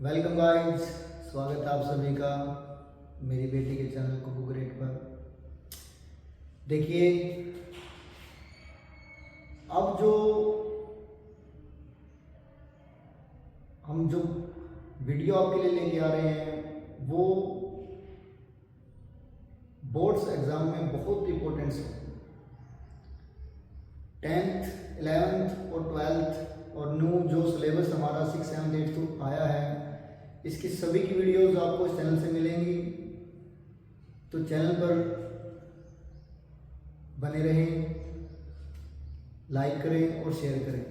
Welcome guys, स्वागत है आप सभी का मेरी बेटी के चैनल कुकू ग्रेट पर। देखिए, अब हम जो वीडियो आपके लिए लेके आ रहे हैं वो बोर्ड्स एग्जाम में बहुत इंपॉर्टेंस है। 10th, 11th और 12th और न्यू जो सिलेबस हमारा 6, 7, 8 तो आया है, इसकी सभी की वीडियोस आपको इस चैनल से मिलेंगी। तो चैनल पर बने रहें, लाइक करें और शेयर करें।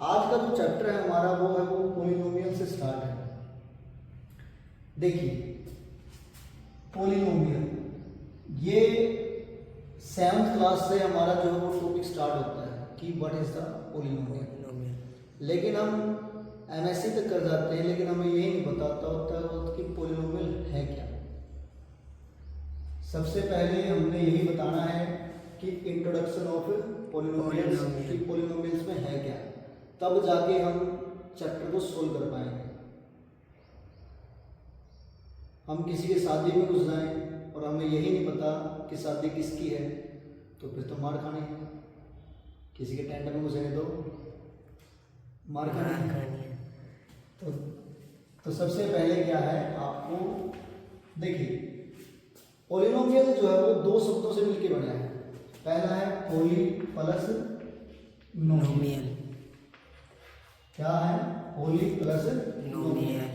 आज का जो चैप्टर है हमारा वो पॉलिनोमियल से स्टार्ट है। देखिए, पॉलिनोमियल ये 7th क्लास से हमारा जो है वो टॉपिक स्टार्ट होता है कि व्हाट इज द पॉलिनोमियल। लेकिन हम एमएससी तक कर जाते हैं, लेकिन हमें यही नहीं बताता होता कि पॉलिनोमियल है क्या। सबसे पहले हमने यही बताना है कि इंट्रोडक्शन ऑफ पॉलिनोमियल्स कि पॉलिनोमियल्स में है क्या, तब जाके हम चैप्टर को सोल्व कर पाएंगे। हम किसी के शादी में घुस जाएं और हमें यही नहीं पता कि शादी किसकी है, तो फिर तो मार खानी है। किसी के टेंट में घुसेंगे तो मार खानी है। तो सबसे पहले क्या है, आपको देखिए, पॉलिनोमियल जो है वो दो शब्दों से मिलकर बना है। पहला है पॉली प्लस नोमियल। क्या है? Poly plus नोमियल।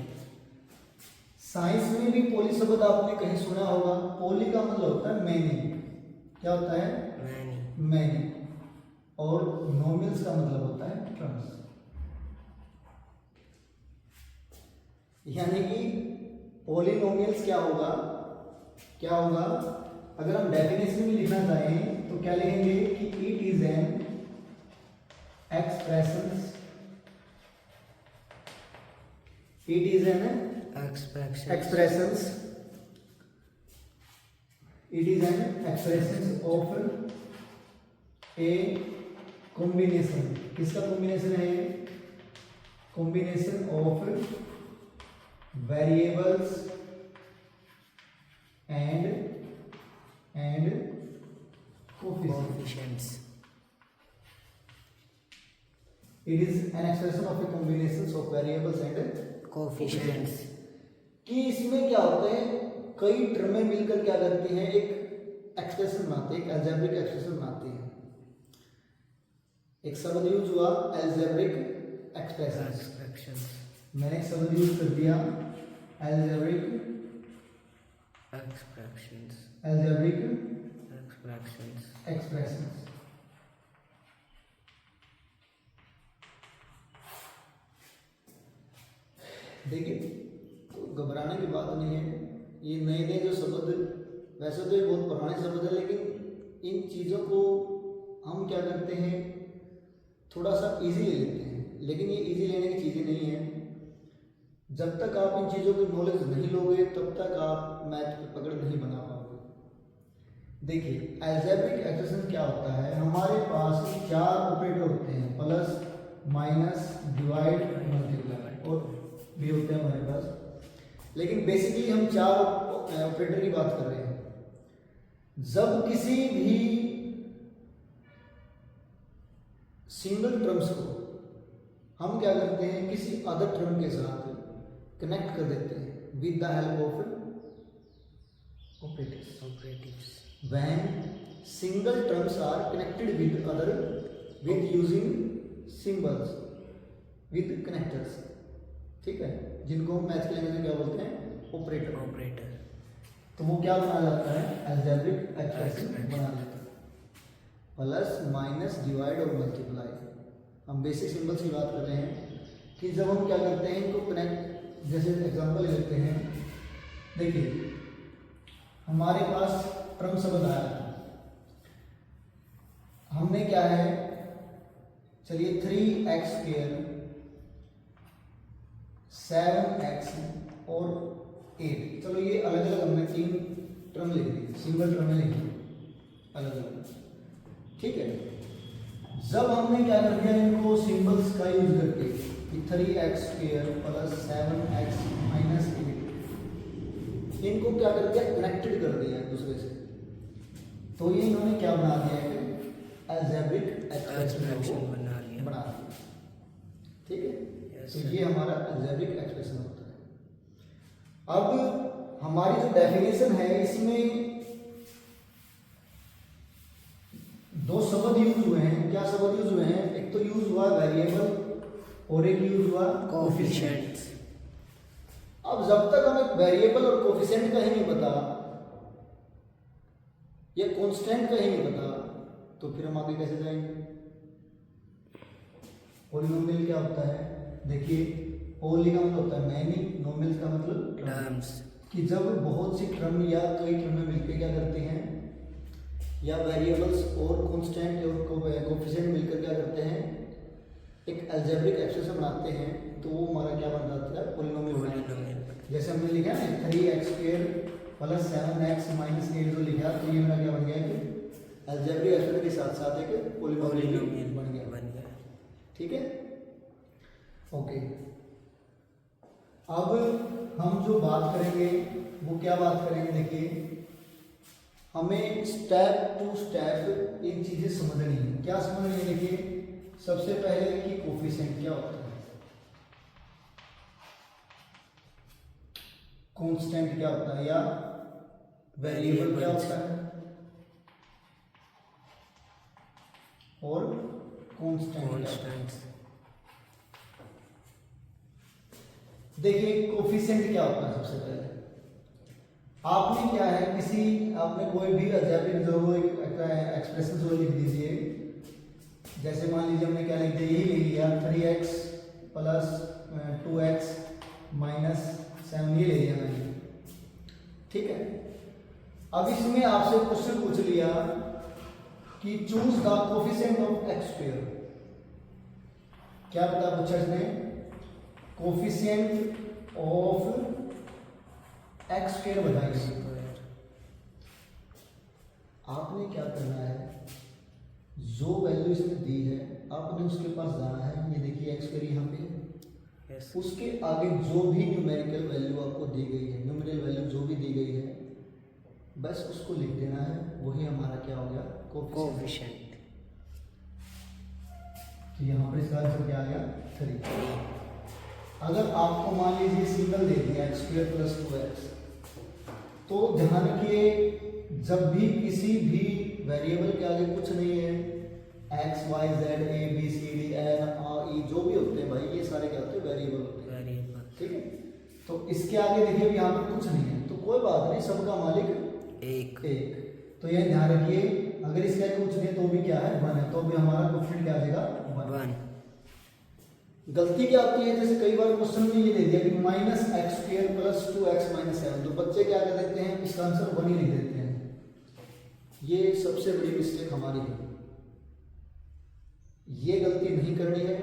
साइंस में भी पॉली शब्द आपने कहीं सुना होगा। पॉली का मतलब होता है मैनी। क्या होता है? मैनी। और नोमियल्स का मतलब होता है टर्म्स। यानी कि पॉलिनोमियल्स क्या होगा, अगर हम डेफिनेशन में लिखना चाहें तो क्या लिखेंगे कि it is an expression of a combination. किसका कॉम्बिनेशन है? Combination of variables and coefficients. It is an expression of a combinations of variables and coefficients. कि इसमें क्या होता है, कई टर्में मिलकर क्या करती हैं, एक एक्सप्रेशन बनाते हैं, एक अलजेब्रिक एक्सप्रेशन बनाती हैं। एक शब्द यूज हुआ अलजेब्रिक एक्सप्रेशन। मैंने एक शब्द यूज कर दिया अलजेब्रिक एक्सप्रेशंस। देखिए, तो घबराने की बात नहीं है। ये नए नए जो शब्द, वैसे तो ये बहुत पुराने शब्द है, लेकिन इन चीज़ों को हम क्या करते हैं, थोड़ा सा इजी ले लेते हैं। लेकिन ये इजी लेने की चीज़ें नहीं है। जब तक आप इन चीज़ों की नॉलेज नहीं लोगे तब तक आप मैथ पे पकड़ नहीं बना पाओगे। देखिए, अलजेब्रिक एक्सप्रेशन क्या होता है, हमारे पास 4 ऑपरेटर होते हैं, प्लस, माइनस, डिवाइड, मल्टीप्लाई और भी होते हैं हमारे पास। लेकिन बेसिकली हम 4 ऑपरेटर की बात कर रहे हैं। जब किसी भी सिंगल टर्म्स को हम क्या करते हैं, किसी अदर टर्म के साथ कनेक्ट कर देते हैं with the help of operators. When single terms are connected with other with using symbols with connectors. ठीक है, जिनको हम मैथ के लैंग्वेज में क्या बोलते हैं, ऑपरेटर। तो वो क्या बना जाता है, अलजेब्रिक एक्सप्रेशन बना जाता है। प्लस, माइनस, डिवाइड और मल्टीप्लाई। हम बेसिक सिंबल्स की बात कर रहे हैं कि जब हम क्या करते हैं, इनको कनेक्ट, जैसे एग्जांपल लेते हैं। देखिए, हमारे पास टर्म शब्द आया है, हमने क्या है, चलिए 3x², 7x और 8, चलो ये अलग अलग हमने 3 टर्म लिख दी, सिंगल टर्म लिख दी अलग अलग। ठीक है, जब हमने क्या कर दिया, इनको सिंबल्स का यूज करके कि 3x² प्लस 7x माइनस 8, इनको क्या कर दिया, कनेक्टेड कर दिया एक दूसरे से, तो ये इन्होंने क्या बना दिया है, अलजेब्रिक एक्सप्रेशन बना दिया। ठीक है, तो ये हमारा अलजेब्रिक एक्सप्रेशन होता है। अब हमारी जो डेफिनेशन है इसमें दो शब्द यूज हुए हैं। क्या शब्द यूज हुए हैं, एक तो यूज हुआ वेरिएबल और एक यूज हुआ कोफिशिएंट। अब जब तक हमें वेरिएबल और कोफिशिएंट का ही नहीं पता या कांस्टेंट का ही नहीं पता, तो फिर हम आगे कैसे जाएंगे। पॉलिनोमियल क्या होता है, देखिए पॉली का मतलब होता है मैनी, नोमियल का मतलब टर्म्स, कि जब बहुत सी टर्म या कई टर्में मिलकर क्या करती हैं, या वेरिएबल्स और कांस्टेंट और कोफिशिएंट मिलकर क्या करते हैं, एक अलजेब्रिक एक्सप्रेशन बनाते हैं, तो वो हमारा क्या बन जाता है, पॉलिनोमियल। जैसे हमने लिखा है 3x² प्लस 7x माइनस 8 जो लिखा, तो ये मेरा क्या बन गया कि अलजेब्रिक एक्सप्रेशन के साथ साथ एक पॉलिनोमियल बन गया। ठीक है, ओके। अब हम जो बात करेंगे वो क्या बात करेंगे, देखिए हमें स्टेप टू स्टेप इन चीजें समझनी है। क्या समझनी है, देखिए सबसे पहले कि कोफिशिएंट क्या होता है, कांस्टेंट क्या होता है, या वेरिएबल क्या होता है, और कांस्टेंट। देखिए कोफिशिएंट क्या होता है, सबसे पहले आपने क्या है, आपने कोई भी अलजेब्रिक जो एक्सप्रेशन जो लिख दीजिए। जैसे मान लीजिए हमने क्या लिख दिया, यही लिख लिया 3x प्लस 2x माइनस 7, ये ले लिया मैंने। ठीक है, अब इसमें आपसे क्वेश्चन पूछ लिया कि choose the coefficient of x²। क्या बता पूछा इसने, कोफिशिएंट ऑफ x² बताइए। आपने क्या करना है, जो वैल्यू इसमें दी है आपने उसके पास जाना है। ये देखिए x² यहाँ पे है, उसके आगे जो भी न्यूमेरिकल वैल्यू आपको दी गई है, न्यूमेरिकल वैल्यू जो भी दी गई है, बस उसको लिख देना है। वही हमारा क्या हो गया, कोफिशिएंट। तो यहाँ पर इसका आंसर क्या आ गया, 3। अगर आपको मान लीजिए सिंगल दे दिया x² प्लस 2x, तो ध्यान रखिए जब भी किसी भी वेरिएबल के आगे कुछ नहीं है, x y z a b c d n r e जो भी होते हैं भाई, ये सारे क्या होते हैं, वेरिएबल होते हैं। ठीक है, तो इसके आगे देखिए यहाँ पर कुछ नहीं है, तो कोई बात नहीं, सबका मालिक एक। तो ये ध्यान रखिए, अगर इसके आगे कुछ नहीं है तो भी क्या है, 1 है, तो भी हमारा कोफिशिएंट क्या आ जाएगा, 1। गलती क्या आती है, जैसे कई बार क्वेश्चन में ये दे दिया कि -x² प्लस 2x माइनस 7, तो बच्चे क्या कर देते हैं, इसका आंसर 1 ही लिख देते हैं। ये सबसे बड़ी मिस्टेक हमारी है, ये गलती नहीं करनी है।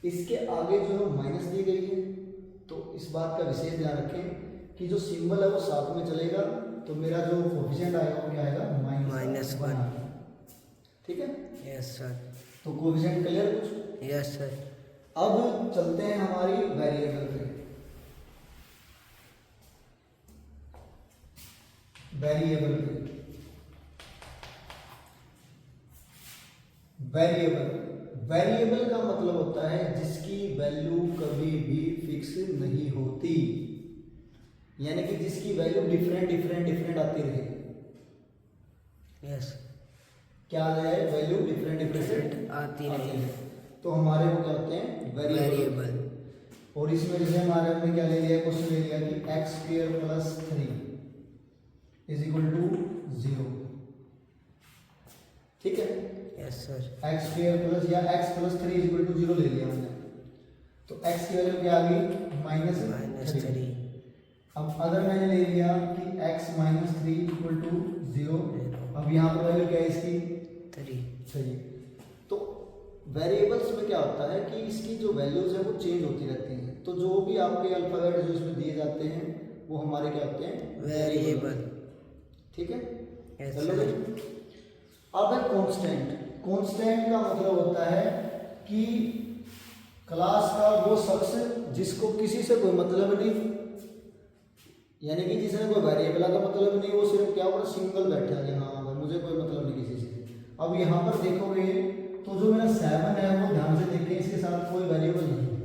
इसके आगे जो माइनस दी गई है, तो इस बात का विशेष ध्यान रखें कि जो सिंबल है वो साथ में चलेगा, तो मेरा जो कोफिशिएंट आएगा वो क्या आएगा, -1। ठीक है, यस सर। तो कोफिशिएंट क्लियर कुछ, यस सर। अब चलते हैं हमारी वेरिएबल पे। वेरिएबल का मतलब होता है जिसकी वैल्यू कभी भी फिक्स नहीं होती, यानी कि जिसकी वैल्यू डिफरेंट आती रहे। यस, क्या आ जाए, वैल्यू डिफरेंट आती रहे, तो हमारे वो क्या होते हैं, वेरिएबल। और इसमें जैसे हमारे हमने क्या ले लिया, क्वेश्चन ले लिया कि x² plus 3 is equal to 0। ठीक है, यस सर। x² प्लस या x plus 3 is equal to 0 ले लिया हमने, तो x की वैल्यू क्या आ गई, -3। अब अगर मैंने ले लिया कि x माइनस 3 इक्वल टू 0, अब यहाँ पर वैल्यू क्या है इसकी, 3। तो वेरिएबल्स में क्या होता है कि इसकी जो वैल्यूज है वो चेंज होती रहती हैं, तो जो भी आपके अल्फाबेट जो इसमें दिए जाते हैं वो हमारे क्या होते हैं, वेरिएबल। ठीक है, चलो। अब है कांस्टेंट। कांस्टेंट का मतलब होता है कि क्लास का वो शख्स जिसको किसी से कोई मतलब नहीं, यानी कि जिसने कोई वेरिएबल का मतलब नहीं, वो सिर्फ क्या होगा, सिंगल बैठा है, हाँ भाई मुझे कोई मतलब नहीं किसी से। अब यहाँ पर देखोगे तो जो मेरा 7 है वो ध्यान से देखें, इसके साथ कोई वेरिएबल नहीं है,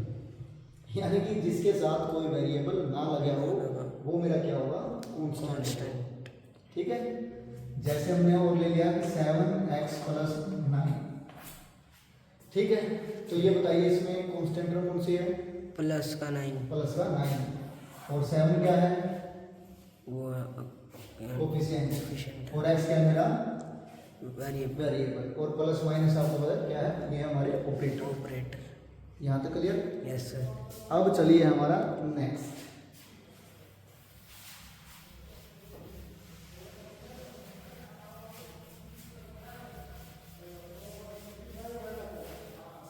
यानी कि जिसके साथ कोई वेरिएबल ना लगे हो वो मेरा क्या होगा, कांस्टेंट। ठीक है, जैसे हमने और ले लिया कि 7x + 9। ठीक है, तो ये बताइए इसमें कांस्टेंट टर्म कौन सी है, प्लस का 9, प्लस का 9, और 7 क्या है, वो कोफिशिएंट, और x क्या है मेरा, वेरिएबल, और प्लस माइनस आपको पता है क्या है, ये हमारे ऑपरेटर। यहाँ तक क्लियर? Yes sir. अब चलिए हमारा नेक्स्ट,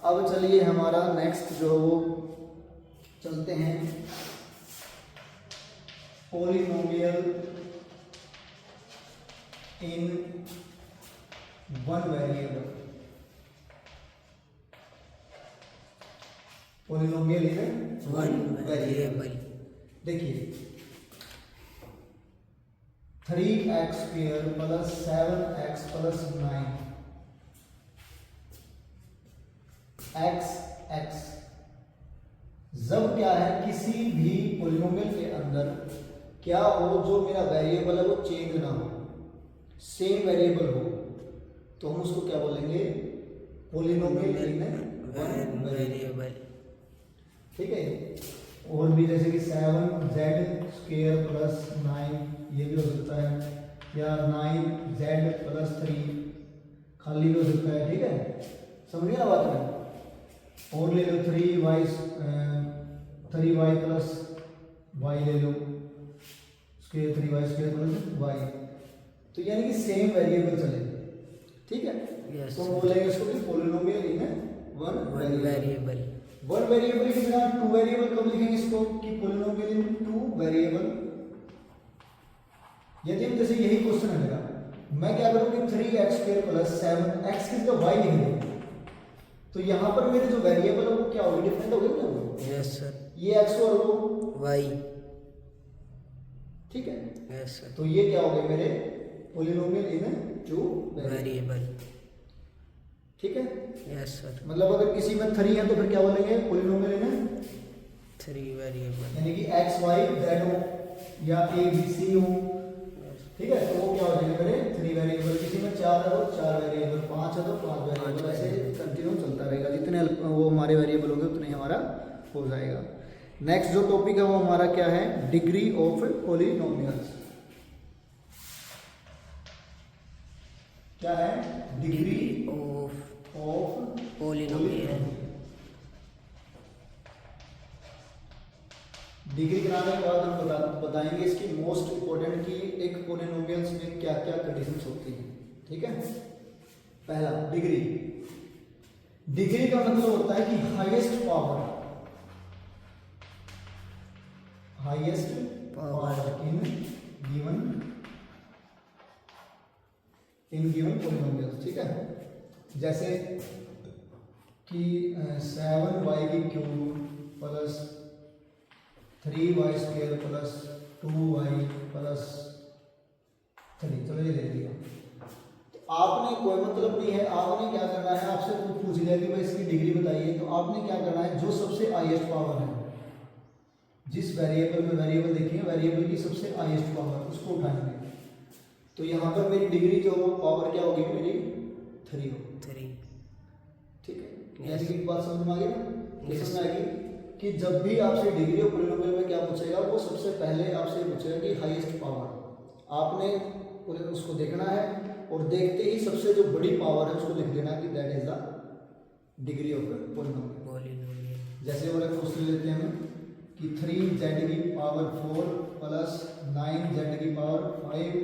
अब चलिए हमारा नेक्स्ट जो वो चलते हैं polynomial in one variable. Polynomial in one variable, देखिए 3x² + 7x + 9 x जब क्या है, किसी भी पॉलिनोमियल के अंदर क्या हो, जो मेरा वेरिएबल है वो चेंज ना हो, सेम वेरिएबल हो, तो हम उसको क्या बोलेंगे, पॉलिनोमियल इन वन वेरिएबल। ठीक है, और भी जैसे कि 7z² + 9 ये भी हो सकता है, या 9z + 3 खाली भी हो सकता है। ठीक है, समझिए ना बात में, और ले लो 3y + y ले लो, उसके 3y² + y, तो यानी कि सेम वेरिएबल चले। ठीक है, Yes, तो बोलेंगे इसको कि polynomial in one variable. One variable की जगह टू वेरिएबल कब लिखेंगे इसको, कि पॉलिनोमियल इन टू वेरिएबल। यदि हम जैसे यही क्वेश्चन है मेरा, मैं क्या करूँगी 3x² + 7x की जगह y लिख दूँगा, तो यहाँ पर मेरे जो वेरिएबल है वो क्या होगी, डिफरेंट होगी ना वो। Yes sir. ये x और वो y। ठीक है, यस सर। तो ये क्या हो गए मेरे पॉलिनोमियल इन टू वेरिएबल। ठीक है, यस सर। मतलब अगर किसी में 3 है तो फिर क्या बोलेंगे, पॉलिनोमियल इन 3 वेरिएबल, यानी कि x y z हो या a b c हो। ठीक है, तो वो क्या हो जाएगा मेरे 3 वेरिएबल, किसी में 4 है तो 4 वेरिएबल, 5 है तो 5 वेरिएबल, ऐसे कंटिन्यू चलता रहेगा, जितने वो हमारे वेरिएबल होंगे उतने ही हमारा हो जाएगा। नेक्स्ट जो टॉपिक है वो हमारा क्या है, डिग्री ऑफ पॉलिनोमियल्स। क्या है, डिग्री ऑफ पॉलिनोमियल। डिग्री कराने के बाद हम बताएंगे इसकी मोस्ट इंपॉर्टेंट की एक पॉलिनोमियल्स में क्या क्या कंडीशंस होती हैं। ठीक है, पहला डिग्री, डिग्री का मतलब होता है कि highest power, highest power in given polynomials. ठीक है, जैसे कि 7y³ + 3y² + 2y + 3, चलो ये दे दिया। तो आपने कोई मतलब नहीं है, आपने क्या करना है, आपसे कुछ पूछ लिया कि भाई इसकी डिग्री बताइए, तो आपने क्या करना है, जो सबसे हाईएस्ट पावर है, जिस वेरिएबल में वेरिएबल देखिए, वेरिएबल की सबसे हाईएस्ट पावर उसको उठाएंगे। तो यहाँ पर मेरी डिग्री जो पावर क्या होगी, मेरी 3 होगी। 3, ठीक है, यानी कि बात समझ में आ गई ना, समझ में आएगी कि जब भी आपसे डिग्री ऑफ पॉलिनोमियल में क्या पूछेगा, वो सबसे पहले आपसे पूछेगा कि हाईएस्ट पावर, आपने उसको देखना है, और देखते ही सबसे जो बड़ी पावर है उसको लिख देना कि that is the degree of polynomial. जैसे वो क्वेश्चन लेते हैं हम कि 3z⁴ + 9z⁴ 5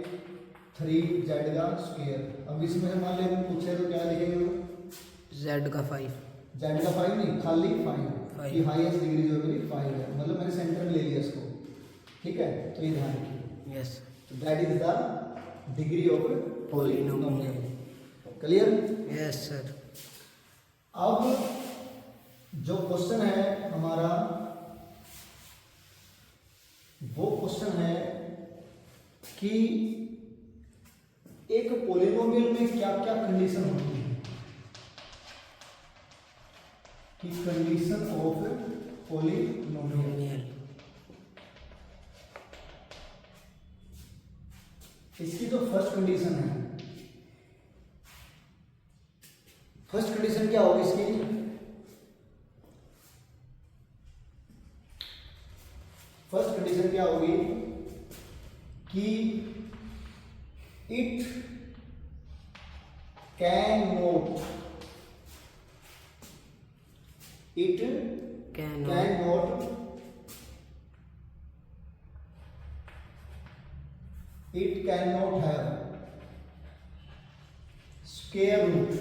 3z²। अब इसमें मान लिया हम पूछे तो क्या लिखेंगे, z का 5, z का 5 नहीं, खाली 5 की हाईएस्ट डिग्री जो मेरी 5 है, मतलब मैंने सेंटर में ले लिया इसको। ठीक है, तो ये ध्यान रखिए। Yes, that is the degree of polynomial. Clear? Yes sir. अब जो क्वेश्चन है हमारा वो क्वेश्चन है कि एक पॉलिनोमियल में क्या क्या कंडीशन होती है, कि कंडीशन ऑफ पॉलिनोमियल। इसकी जो फर्स्ट कंडीशन है, फर्स्ट कंडीशन क्या होगी इसकी? फर्स्ट कंडीशन क्या होगी कि it can not have square root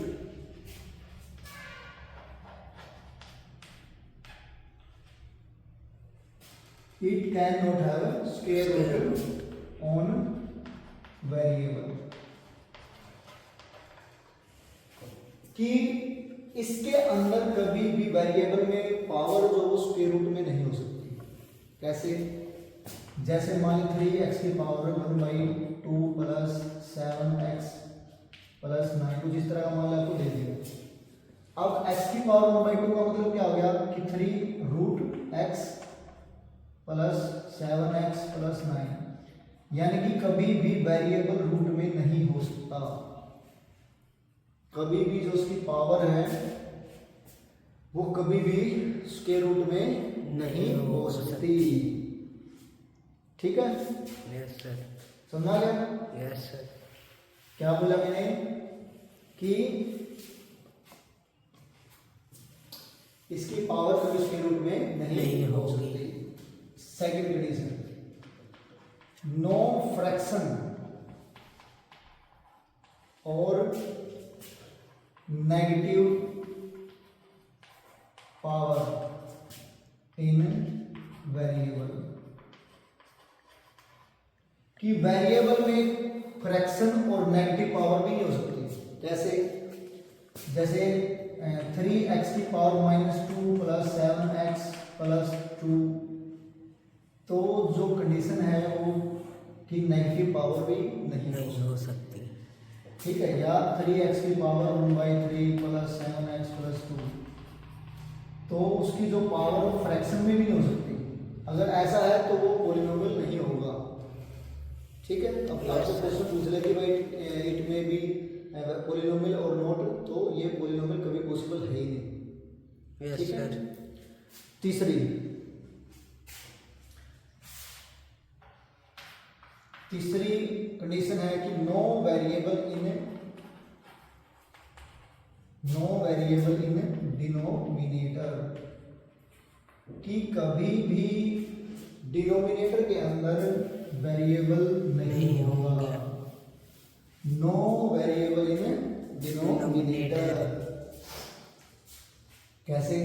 it cannot have square root on variable, कि इसके अंदर कभी भी वेरिएबल में पावर जो वो स्क्वायर रूट में नहीं हो सकती। कैसे? जैसे मान ली 3x की पावर 1/2 प्लस 7x प्लस 9, कुछ इस तरह का मान आपको दे दिया। अब x की पावर 1/2 का मतलब क्या हो गया कि 3√x प्लस 7x प्लस 9, यानी कि कभी भी वेरिएबल रूट में नहीं हो सकता। कभी भी जो उसकी पावर है वो कभी भी स्क्वायर रूट में नहीं हो सकती। ठीक है? Yes sir. समझा गया? Yes sir. क्या बोला मैंने कि इसकी पावर कभी स्क्वायर रूट में नहीं हो सकती। सेकंड कंडीशन, नो फ्रैक्शन और नेगेटिव पावर इन वेरिएबल, कि वेरिएबल में फ्रैक्शन और नेगेटिव पावर भी नहीं हो सकती। कैसे? जैसे 3x की पावर -2 प्लस 7x प्लस 2, तो जो कंडीशन है वो कि नेगेटिव पावर भी नहीं हो सकती। ठीक है? या 3x की पावर 1/3 प्लस 7x प्लस 2, तो उसकी जो पावर वो फ्रैक्शन में भी नहीं हो सकती। अगर ऐसा है तो वो पॉलिनोमियल नहीं होगा। ठीक है? अब आपसे क्वेश्चन पूछ ले कि भाई इट में भी पॉलिनोमियल और नॉट, तो ये पॉलिनोमियल कभी पॉसिबल है ही नहीं। यस ठीक है? सर। तीसरी कंडीशन है कि नो वेरिएबल इन डिनोमिनेटर, कि कभी भी डिनोमिनेटर के अंदर वेरिएबल नहीं होगा। No variable in denominator. कैसे?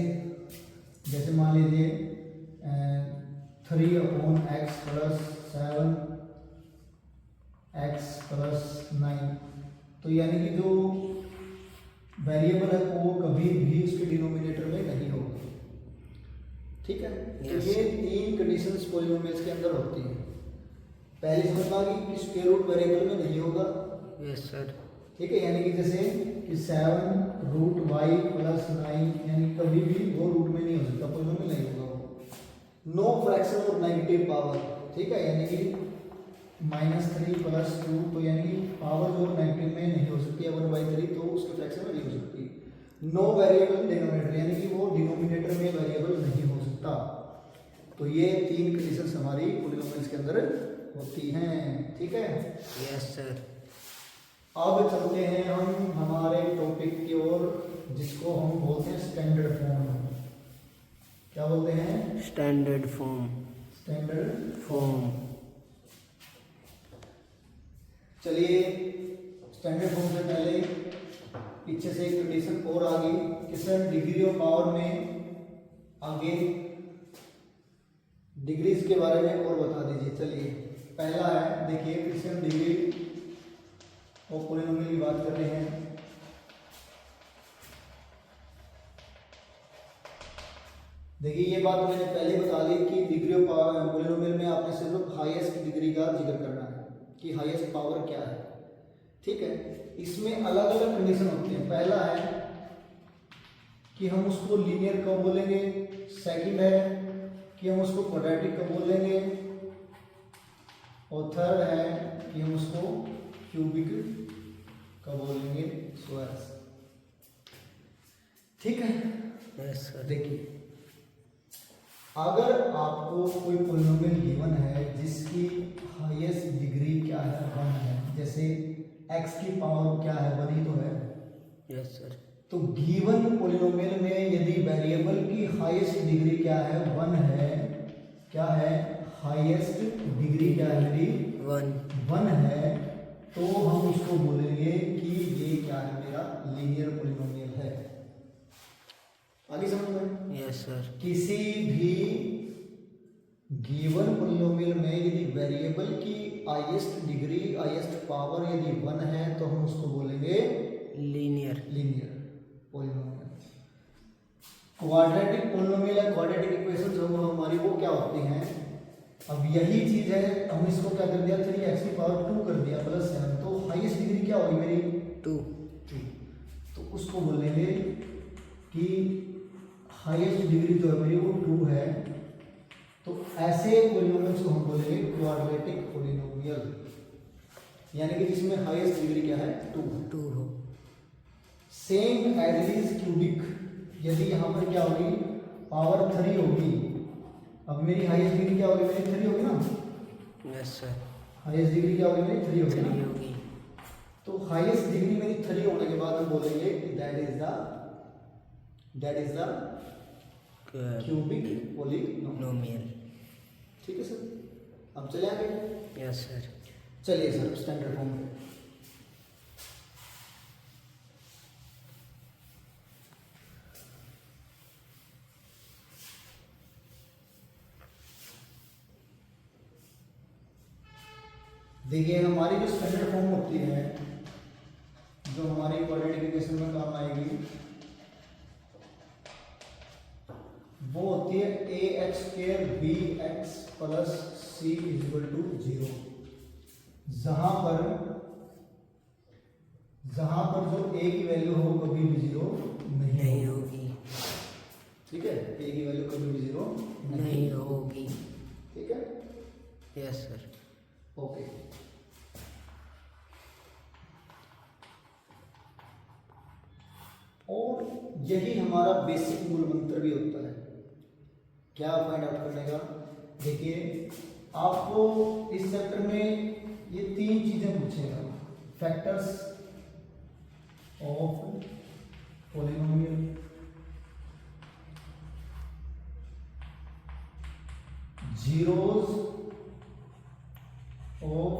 जैसे मान लीजिए 3/x प्लस 7x प्लस 9, तो यानी कि जो वेरिएबल है वो कभी भी उसके डिनोमिनेटर में नहीं होगा। ठीक है? तो ये तीन कंडीशंस पॉलिनोमियल्स के अंदर होती हैं। पहली समझ में आ गई कि स्क्वायर रूट वेरिएबल में नहीं होगा। Yes sir. ठीक है? यानी कि जैसे कि 7√y प्लस 9, यानी कभी भी वो रूट में नहीं हो सकता, पॉलिनोमियल नहीं होगा वो। नो फ्रैक्शन और नेगेटिव पावर। ठीक है? यानी कि -3 प्लस 2, तो यानी कि पावर जो नेगेटिव में नहीं हो सकती है 1/3, तो उसके फ्रैक्शन में नहीं हो सकती। नो वेरिएबल डिनोमिनेटर, यानी कि वो डिनोमिनेटर में वेरिएबल नहीं हो सकता। तो ये तीन कंडीशंस हमारी पॉलिनोमियल्स के अंदर होती हैं। ठीक है? Yes sir. अब चलते हैं हम हमारे टॉपिक की ओर, जिसको हम बोलते हैं स्टैंडर्ड फॉर्म। क्या बोलते हैं? Standard form. Standard form. चलिए, स्टैंडर्ड फॉर्म से पहले पीछे से एक कंडीशन और आ गई कि सर डिग्री ऑफ पावर में आगे डिग्रीज के बारे में और बता दीजिए। चलिए, पहला है, देखिए फिर से हम डिग्री ऑफ पॉलिनोमियल की बात कर रहे हैं। देखिए ये बात मैंने पहले बता ली कि डिग्री ऑफ पावर पोलिनोमियल में आपने सिर्फ हाईएस्ट डिग्री का जिक्र करना है कि हाईएस्ट पावर क्या है। ठीक है, इसमें अलग अलग कंडीशन होती है। पहला है कि हम उसको लीनियर कब बोलेंगे, सेकंड है कि हम उसको क्वाड्रेटिक कब बोलेंगे, और थर्ड है कि हम उसको क्यूबिक कब बोलेंगे, स्क्वायर। ठीक है, यस सर। देखिए अगर आपको कोई पोलिनोमियल गिवन है जिसकी हाईएस्ट डिग्री क्या है, 1 है, जैसे x की पावर क्या है, 1 ही तो है। Yes sir. तो गिवन पोलिनोमियल में यदि वेरिएबल की हाईएस्ट डिग्री क्या है, 1 है, क्या है हाईएस्ट डिग्री क्या है मेरी, 1 है, तो हम उसको बोलेंगे कि ये क्या है, मेरा लीनियर पोलिनोमियल है। आगे समझ में? Yes sir. किसी भी गिवन पोलिनोमियल में यदि वेरिएबल की हाईएस्ट डिग्री, हाईएस्ट पावर यदि 1 है तो हम उसको बोलेंगे लीनियर पोलिनोमियल। क्वाड्रेटिक पोलिनोमियल है, क्वाड्रेटिक इक्वेशंस हमारी वो क्या होती हैं, अब यही चीज है, हम इसको क्या कर दिया, 3x की पावर 2 कर दिया प्लस 7, तो हाईएस्ट डिग्री क्या होगी मेरी, 2। तो उसको बोलेंगे कि हाईएस्ट डिग्री जो है मेरी वो 2 है, तो ऐसे पोलिनोमियल्स को हम बोलेंगे क्वाड्रेटिक पोलिनोमियल, यानी कि जिसमें हाईएस्ट डिग्री क्या है, 2 हो। सेम एज इज क्यूबिक, यदि यहाँ पर क्या होगी, पावर 3 होगी, अब मेरी हाईएस्ट डिग्री क्या होगी, मेरी 3 होगी ना। Yes sir. हाईएस्ट डिग्री क्या होगी मेरी, 3 होगी ना। 3 होगी। तो हाईएस्ट डिग्री मेरी 3 होने के बाद हम बोलेंगे कि that is the cubic polynomial. ठीक है सर, अब चले आगे। Yes sir. चलिए सर स्टैंडर्ड फॉर्म पे। देखिए हमारी जो स्टैंडर्ड फॉर्म होती है, जो हमारी क्वाड्रेटिक इक्वेशन में काम आएगी, वो होती है ax² bx plus c equal to 0, जहां पर जो a की वैल्यू हो कभी भी 0 नहीं होगी। ठीक है, a की वैल्यू कभी भी 0 नहीं होगी। ठीक है, यस सर। ओके। और यही हमारा बेसिक मूल मंत्र भी होता है, क्या फाइंड आउट करने का। देखिए आपको इस चैप्टर में ये 3 चीजें पूछेगा, factors of polynomial, zeros of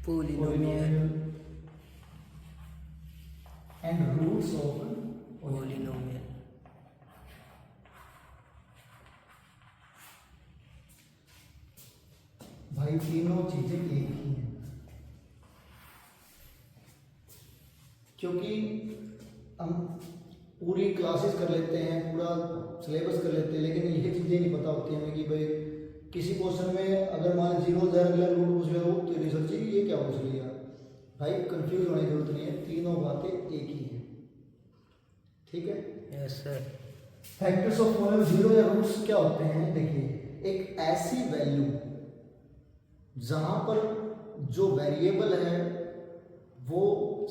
polynomial and roots of polynomial. भाई तीनों चीजें एक ही हैं, क्योंकि हम पूरी क्लासेस कर लेते हैं, पूरा सिलेबस कर लेते हैं, लेकिन ये चीजें नहीं पता होती हमें कि भाई किसी क्वेश्चन में अगर मान 0 अलग रूट पूछ रहे हो तो रिसर्च ये क्या पूछ लिया, भाई कंफ्यूज होने की जरूरत नहीं है, तीनों बातें एक ही हैं। ठीक है, yes sir. Factors of polynomial, zero या रूट्स क्या होते हैं, देखिए एक ऐसी वैल्यू जहां पर जो वेरिएबल है वो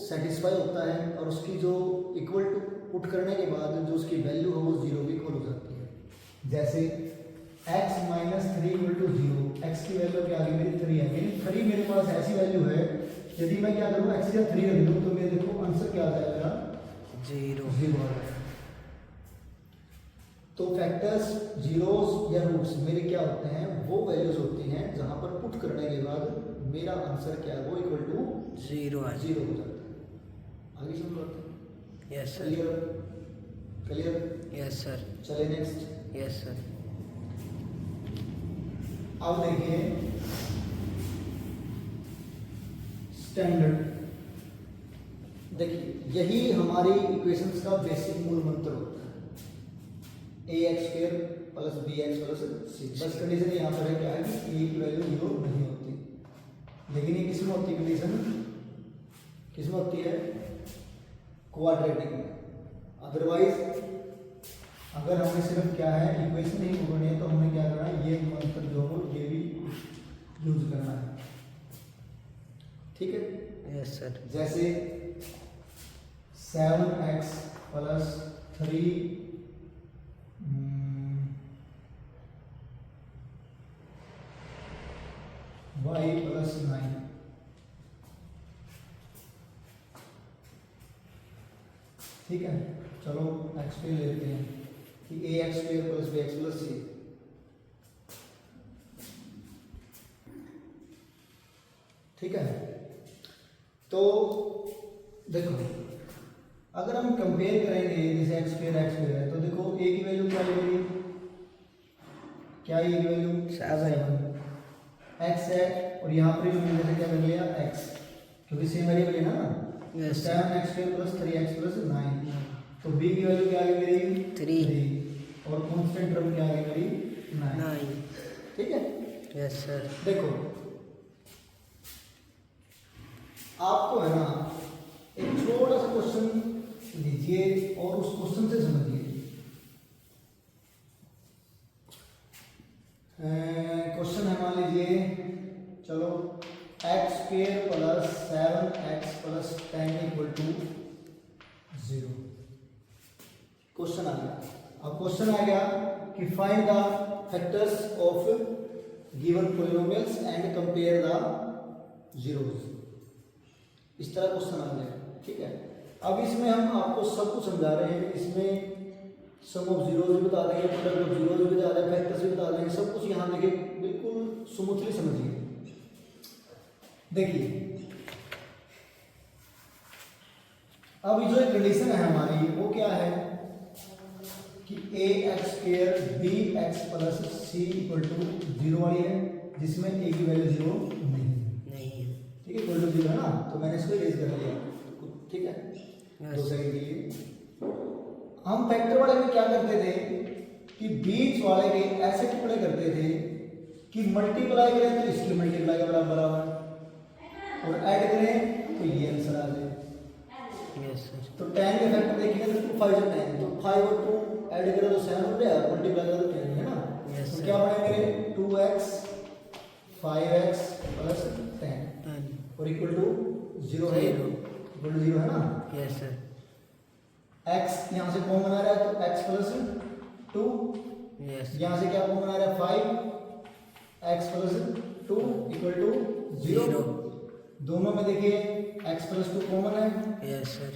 सेटिस्फाई होता है और उसकी जो इक्वल टू पुट करने के बाद जो उसकी वैल्यू है वो 0 की इक्वल हो जाती है। जैसे x minus 3 equal to 0, x की वैल्यू क्या आ गई मेरी 3 है, यानी 3 मेरे पास ऐसी वैल्यू है, यदि मैं क्या करूँ x या 3 रख दूँ तो मेरे देखो आंसर क्या आ जाएगा, 0 आ जाएगा। तो फैक्टर्स जीरोस या रूट्स मेरे क्या होते हैं, वो वैल्यूज होती हैं जहां पर पुट करने के बाद मेरा आंसर क्या है वो इक्वल टू 0 हो जाता है। आगे समझ पाते हैं? Yes sir. Clear? Yes sir. चलिए नेक्स्ट। Yes sir. अब देखिए स्टैंडर्ड, देखिए यही हमारी इक्वेशंस का बेसिक मूल मंत्र होता है। A X square plus B x plus C. बस कंडीशन यहाँ पर है क्या है कि ए की वैल्यू 0 नहीं होती, लेकिन ये किसमें होती है कंडीशन, किसमें होती है, क्वाड्रेटिक में। अदरवाइज अगर हमें सिर्फ क्या है इक्वेशन ही करनी है तो हमें क्या करना है, ये मंत्र जो हो ये भी यूज करना है, ठीक है। Yes sir. जैसे 7x प्लस 3 y प्लस 9, ठीक है। चलो x पे लेते हैं कि A X square plus B x plus C. ठीक है, तो देखो अगर हम कंपेयर करेंगे जैसे एक्स स्क्वेयर है तो देखो ए की वैल्यू क्या लगेगी, क्या ए की वैल्यू 7 एक्स है, और यहाँ पर भी मैंने क्या कर लिया एक्स, क्योंकि सेम वेरिएबल है ना। Yes. 7x square plus 3x plus 9, तो b की वैल्यू क्या आ गई मेरी 3, और कांस्टेंट टर्म क्या आ गई मेरी 9, ठीक है। Yes sir. देखो आपको है ना एक छोटा सा क्वेश्चन लीजिए और उस क्वेश्चन से समझिए। क्वेश्चन है मान लीजिए, चलो X square plus 7x plus 10 equal to 0। Question आ गया। अब क्वेश्चन आ गया कि find the factors of given polynomials and compare the zeros. इस तरह क्वेश्चन आ गया, ठीक है। अब इसमें हम आपको सब कुछ समझा रहे हैं, इसमें सम ऑफ जीरोस भी बता देंगे, प्रोडक्ट ऑफ जीरोस भी बता देंगे, फैक्टर्स भी बता देंगे, सब कुछ यहाँ देखिए बिल्कुल स्मूथली समझिए। देखिए अब जो एक कंडीशन है हमारी वो क्या है कि A X square B x plus C equal to 0 वाली है, जिसमें ए की वैल्यू 0 नहीं है, ठीक है, इक्वल टू 0 है ना, तो मैंने इसको इरेज कर लिया, ठीक है। 2 सेकंड के लिए हम फैक्टर वाले में क्या करते थे कि बीच वाले के ऐसे टुकड़े करते थे कि मल्टीप्लाई करें तो इसकी मल्टीप्लाई का बराबर और ऐड करें तो ये आंसर आ जाए। Yes sir. तो 10 के फैक्टर देखिए तो 2 5 और 10, तो 5 और 2 ऐड करें तो 7 हो गया, मल्टीप्लाई करें तो 10 है ना। Yes, तो sir. क्या बनेंगे 2x 5x प्लस 10 और इक्वल टू 0 है, इक्वल टू 0 है ना। Yes sir. x यहाँ से कॉमन आ रहा है तो x प्लस 2, यस यहाँ से क्या कॉमन आ रहा है 5x प्लस 2 इक्वल टू 0। दोनों में देखिए x प्लस 2 कॉमन है, yes sir.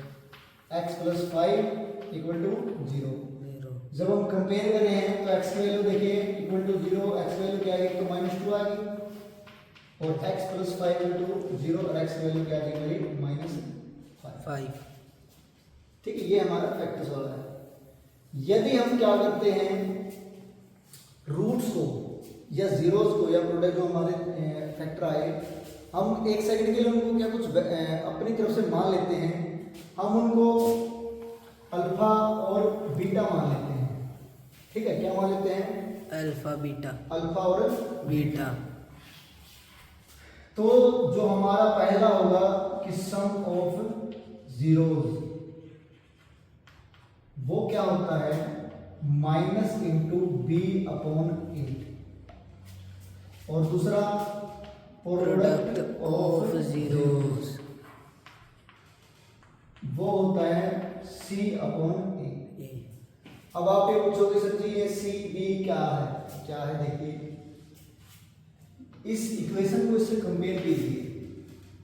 x plus 5 equal to 0। 0 जब हम कंपेयर कर रहे हैं तो x की वैल्यू देखिए इक्वल टू 0, x की वैल्यू क्या आएगी तो -2 आ गई, और x प्लस 5 इक्वल टू 0 और x की वैल्यू क्या आ गई मेरी -5, 5। ठीक है। ये हमारा फैक्टर्स वाला है। यदि हम क्या करते हैं रूट्स को या जीरोस को या प्रोडक्ट जो हमारे फैक्टर आए, हम एक सेकंड के लिए उनको क्या कुछ अपनी तरफ से मान लेते हैं, हम उनको अल्फा और बीटा मान लेते हैं, ठीक है। क्या मान लेते हैं अल्फा बीटा, अल्फा और बीटा। तो जो हमारा पहला होगा कि सम ऑफ जीरोस, वो क्या होता है माइनस इंटू बी अपॉन 8, और दूसरा प्रोडक्ट ऑफ जीरोस, वो होता है सी अपॉन ए। अब आप ये पूछोगे सर जी ये सी बी क्या है, देखिए इस इक्वेशन को इससे कंपेयर कीजिए,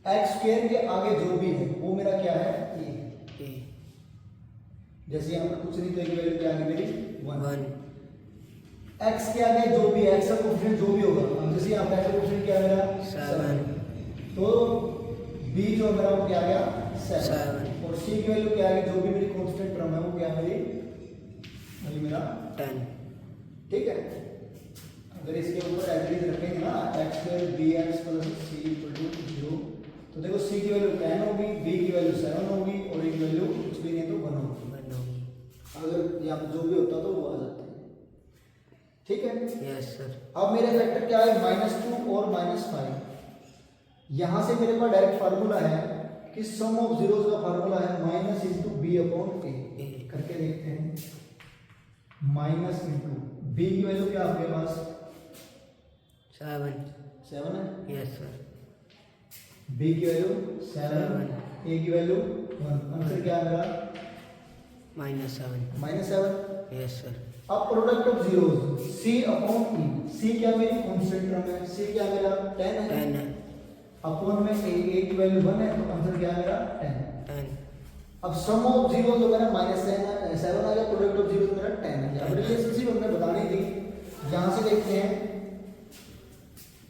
एक्स स्क्वायर के आगे जो भी है वो मेरा क्या है ए। जैसे यहाँ पर कुछ नहीं तो एक वैल्यू क्या आ गई मेरी 1। एक्स के आगे जो भी एक्स का कोएफिशिएंट जो भी होगा, हम जैसे यहाँ पे कोएफिशिएंट क्या है मेरा 7, तो बी जो मेरा वो क्या आ गया 7, और सी की वैल्यू क्या आ गई, जो भी मेरी कांस्टेंट टर्म है वो क्या है मेरी मेरा 10, ठीक है। अगर इसके ऊपर एवरेज रखेंगे ना x square b x plus C equal to 0, तो देखो सी की वैल्यू 10 होगी, बी की वैल्यू 7 होगी और ए की वैल्यू कुछ भी नहीं तो 1 होगी। अगर यहाँ पे जो भी होता तो वो आ जाता है। ठीक है। Yes sir. अब मेरे फैक्टर क्या है, -2 और -5। यहां से मेरे पास डायरेक्ट फार्मूला है कि सम ऑफ जीरोस का फार्मूला है minus into B upon A. करके देखते हैं। माइनस इंटू बी की वैल्यू क्या आपके पास 7 है। Yes sir. बी की वैल्यू 7, ए की वैल्यू 1। आंसर क्या आ रहा, -7। Yes sir. अब product of zeros c upon e। c क्या मेरी कांस्टेंट टर्म है, c क्या मेरा 10 है। 10 है। अपॉन में a की वैल्यू 1 है, तो आंसर क्या है मेरा 10। अब सम ऑफ जीरोस जो मेरा -7 आ गया, प्रोडक्ट ऑफ जीरोस मेरा 10 है। अब रिलेशनशिप हमने बतानी थी, यहां से देखते हैं।